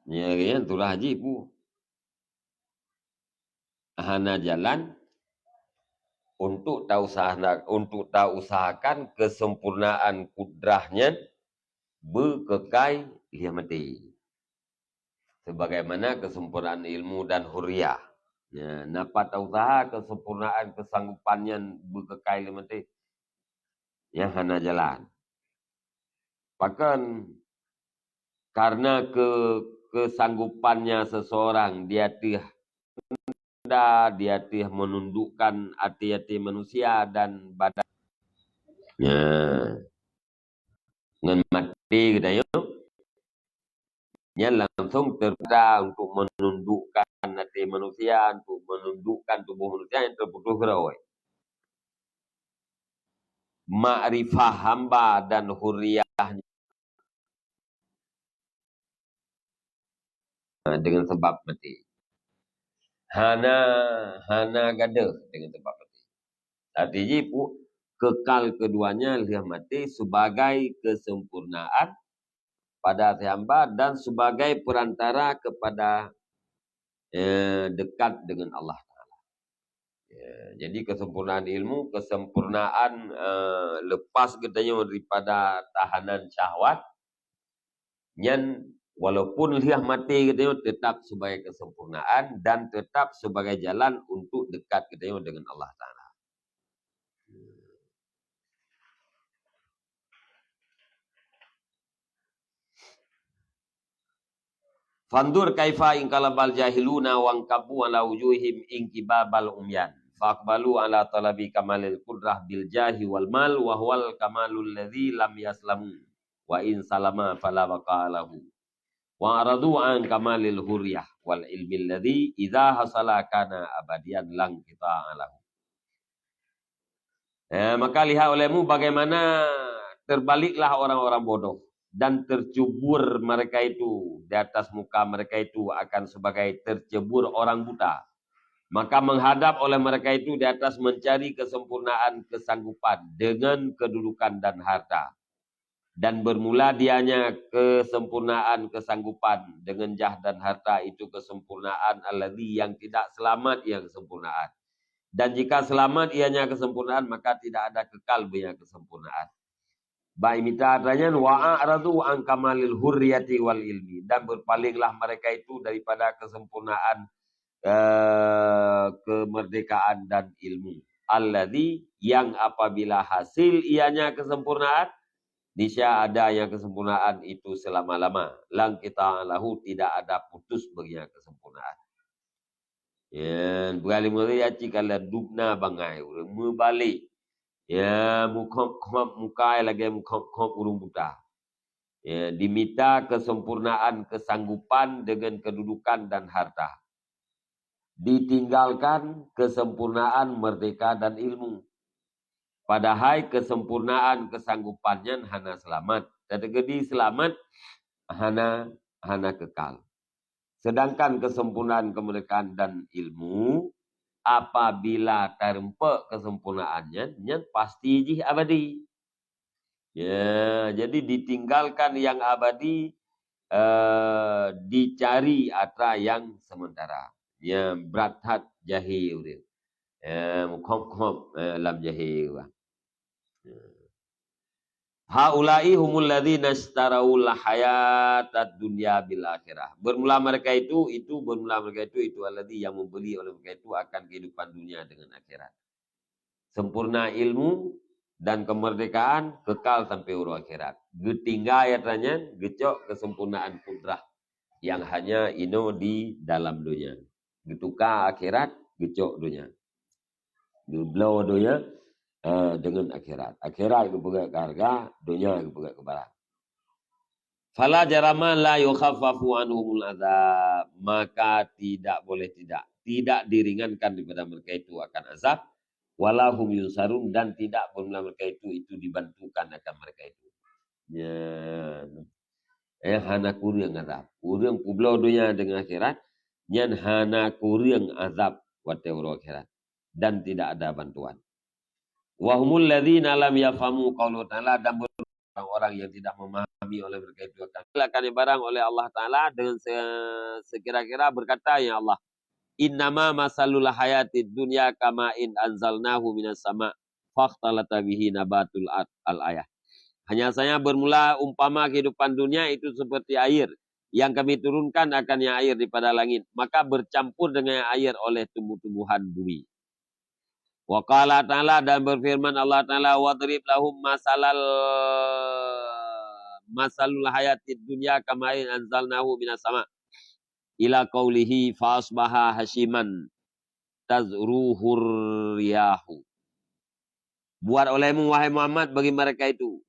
S1: Nyarian tulah haji pu. Hana jalan untuk tak usahakan kesempurnaan kudrahnya berkekai lihat mati. Sebagaimana kesempurnaan ilmu dan huriyah. Ya, napa tak usaha kesempurnaan kesanggupannya berkekai lihat mati. Yang hana jalan. Bahkan karena kesanggupannya seseorang dia menundukkan hati-hati manusia dan badannya dengan mati kita yuk, nya langsung terpaksa untuk menundukkan hati manusia, untuk menundukkan tubuh manusia yang terputus berawai. Ma'rifah hamba dan huriyahnya dengan sebab mati. Hana gaduh dengan sebab mati. Artinya kekal keduanya lihat mati sebagai kesempurnaan pada hamba dan sebagai perantara kepada dekat dengan Allah Ta'ala. Jadi kesempurnaan ilmu, kesempurnaan lepas katanya daripada tahanan syahwat, yang walaupun lihat mati katanya tetap sebagai kesempurnaan dan tetap sebagai jalan untuk dekat katanya dengan Allah Ta'ala. Fandur kaifa inkalabal jahiluna wangkabu ala wujuhim inkibabal umyan. Faqbalu ala talabi kamalil qudrah bil jahi wal mal wa huwal kamalul ladzi lam yaslamu wa in salama fala baqalahu. Wa aradu an kamalil huriyah wal ilmi alladzi idza hasala kana abadian lang kita alahu. Maka lihat olehmu bagaimana terbaliklah orang-orang bodoh. Dan tercubur mereka itu di atas muka mereka itu akan sebagai tercebur orang buta. Maka menghadap oleh mereka itu di atas mencari kesempurnaan kesanggupan dengan kedudukan dan harta. Dan bermula dianya kesempurnaan kesanggupan dengan jah dan harta itu kesempurnaan alladzi yang tidak selamat yang kesempurnaan. Dan jika selamat ianya kesempurnaan maka tidak ada kekal baginya kesempurnaan. Baik minta adanya wa'aradu an kamalil hurriyati wal ilmi dan berpalinglah mereka itu daripada kesempurnaan kemerdekaan dan ilmu. Alladzi yang apabila hasil ianya kesempurnaan niscaya ada yang kesempurnaan itu selama-lama. Lang kita lahu tidak ada putus baginya kesempurnaan. Ya, beralih mulia cikala dubna bangai membalik. Ya, muka lagi muka urung buta. Ya, diminta kesempurnaan kesanggupan dengan kedudukan dan harta. Ditinggalkan kesempurnaan merdeka dan ilmu. Padahal kesempurnaan kesanggupannya hana selamat. Kategori selamat hana kekal. Sedangkan kesempurnaan kemerdekaan dan ilmu apabila terempak kesempurnaannya, pasti jih abadi. Ya, jadi ditinggalkan yang abadi, dicari atra yang sementara. Ya, berat hat jahil. Ya, mukhom lam jahil. Haulai humul ladzina istarau hayatad dunya bil akhirah. Bermula mereka itu alladzi yang membeli oleh mereka itu akan kehidupan dunia dengan akhirat. Sempurna ilmu dan kemerdekaan kekal sampai urus akhirat. Getingga ayatnya gecok kesempurnaan kudrah yang hanya ino di dalam dunia. Getuka akhirat gecok dunia. Geblau dunia dengan akhirat. Akhirat itu pegang ke harga, dunia itu pegang ke barang. Fala jarama la yukhaffafu anhumul azab. Maka tidak boleh tidak. tidak diringankan daripada mereka itu akan azab, walahum yunsarun, dan tidak pula mereka itu dibantukan akan mereka itu. Ya, hana kuriang azab. Kuriang pulau dunia dengan akhirat, nyan hana kuriang azab wate akhirat, dan tidak ada bantuan. Wahumul ladzina lam yafhamu qaulu ta'ala, dan orang-orang yang tidak memahami oleh mereka itu akan barang oleh Allah Ta'ala dengan sekira-kira berkata, ya Allah, innama masalul hayatid dunya kama in anzalnahu minas sama fakhtalata bihi nabatul al-ayah. Hanya saja bermula umpama kehidupan dunia itu seperti air yang kami turunkan akannya air daripada langit, maka bercampur dengan air oleh tumbuh-tumbuhan bumi. Wa qala ta'ala, dan berfirman Allah Ta'ala, wadrib lahum masalul hayatid dunya kama in anzalnahu minas sama ila qaulihi fa asbaha hashiman tazruhur riyahu. Buat olehmu wahai Muhammad bagi mereka itu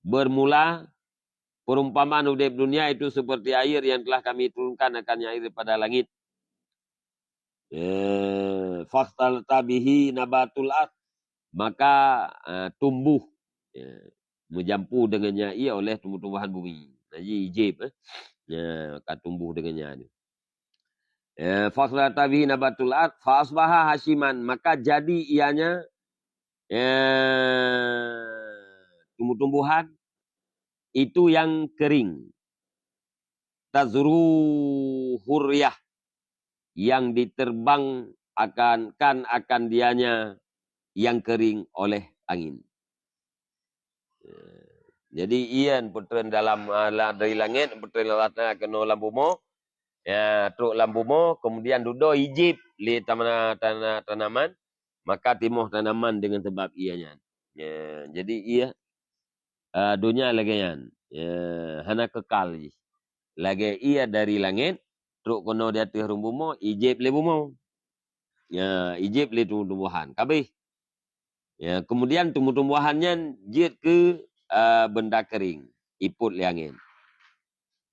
S1: bermula perumpamaan hidup dunia itu seperti air yang telah kami turunkan akannya air daripada langit. Faktal tabihi nabatul ard, maka tumbuh menjampu dengannya ia oleh tumbuh-tumbuhan bumi. Jadi ijib maka tumbuh dengannya. Faktal tabihi nabatul ard fa asbaha hashiman, maka jadi ianya tumbuh-tumbuhan itu yang kering. Tazruhuriyah, yang diterbang akan dianya yang kering oleh angin. Jadi ian putren dalam dari langit, putren latna kena lampu mo, ya truk lampu mo, kemudian duduk hijib li tanaman, maka timuh tanaman dengan sebab ianya. Ya, jadi ia dunia lagi yan, hana kekal lagi ia dari langit, truk kono di atas rumbumo, ijib le bumo. Ya, ijib le tumbuh-tumbuhan. Kabeh. Ya, kemudian tumbuh-tumbuhannya jid ke benda kering, iput le angin.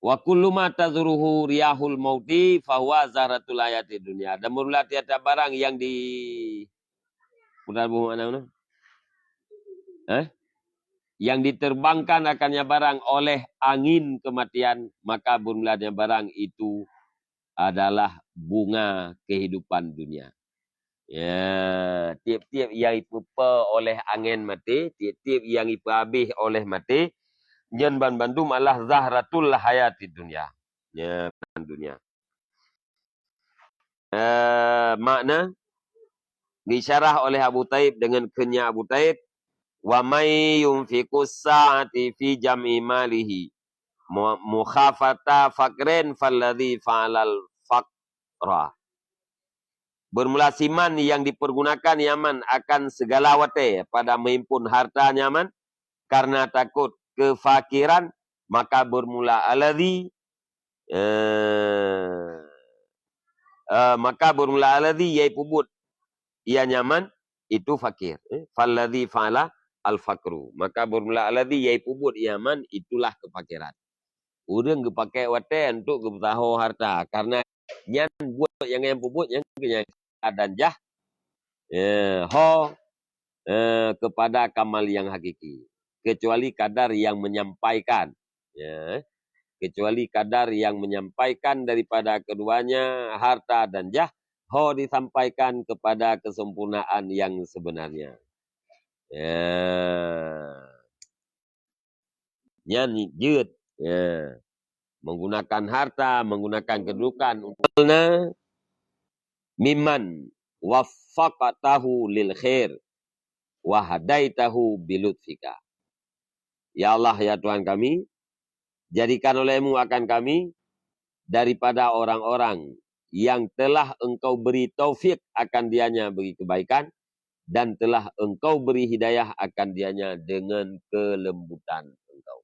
S1: Wa kullu ma tazruhu riyahul mauti fa huwa zahratul hayatid dunya. Dan mula tiada barang yang di putar mana? Yang diterbangkan akannya barang oleh angin kematian, maka bermulanya barang itu adalah bunga kehidupan dunia. Ya, tiap-tiap yang ipupa oleh angin mati, tiap-tiap yang ipu habis oleh mati, jan bantu malah zahratul hayatid dunya. Ya, dunia. Makna disyarah oleh Abu Taib dengan kenya Abu Taib, wa may yunfiqus sa'ati fi jam'i malihi mukhafata faqrin falladhi fa'alal faqra. Bermula siman yang dipergunakan yaman akan segala wate pada menghimpun harta nyaman karena takut kefakiran, maka bermula alladhi yai pubut ia nyaman itu fakir. Falladhi fa'ala al-faqru. Maka bermula alladhi yai pubut yaman itulah kefakiran. Urang ke pakai wate untuk ke tahu harta karena nyan buat yang pubut yang dan jah kepada kamal yang hakiki, kecuali kadar yang menyampaikan, kecuali kadar yang menyampaikan daripada keduanya harta dan jah, disampaikan kepada kesempurnaan yang sebenarnya. Nyan jut menggunakan harta, menggunakan kedudukan, mimman waffaqatahu lil khair wa hadaitahu bilutfika. Ya Allah, ya Tuhan kami, jadikan olehmu akan kami daripada orang-orang yang telah engkau beri taufik akan dianya bagi kebaikan, dan telah engkau beri hidayah akan dianya dengan kelembutan engkau.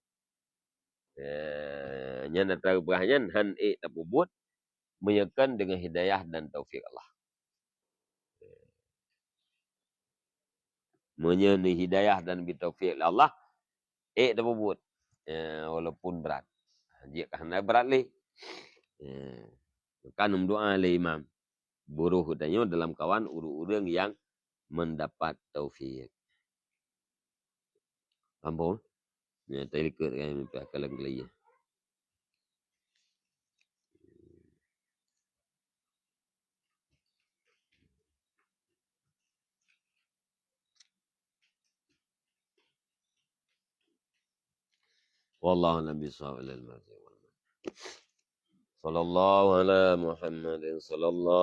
S1: Nyana tahu bahagian han tapubut menyekan dengan hidayah dan taufik Allah. Menyeni hidayah dan bitaufik Allah, tapubut walaupun berat. Jika hendak berat leh. Kanum doa le imam. Buruh hutannya dalam kawan urang yang mendapat taufik. Paham? Ya, tadi ikut kan mimpi akalan kelaya. Wallahu nabi sallallahu alaihi wasallam. Sallallahu ala Muhammadin sallallahu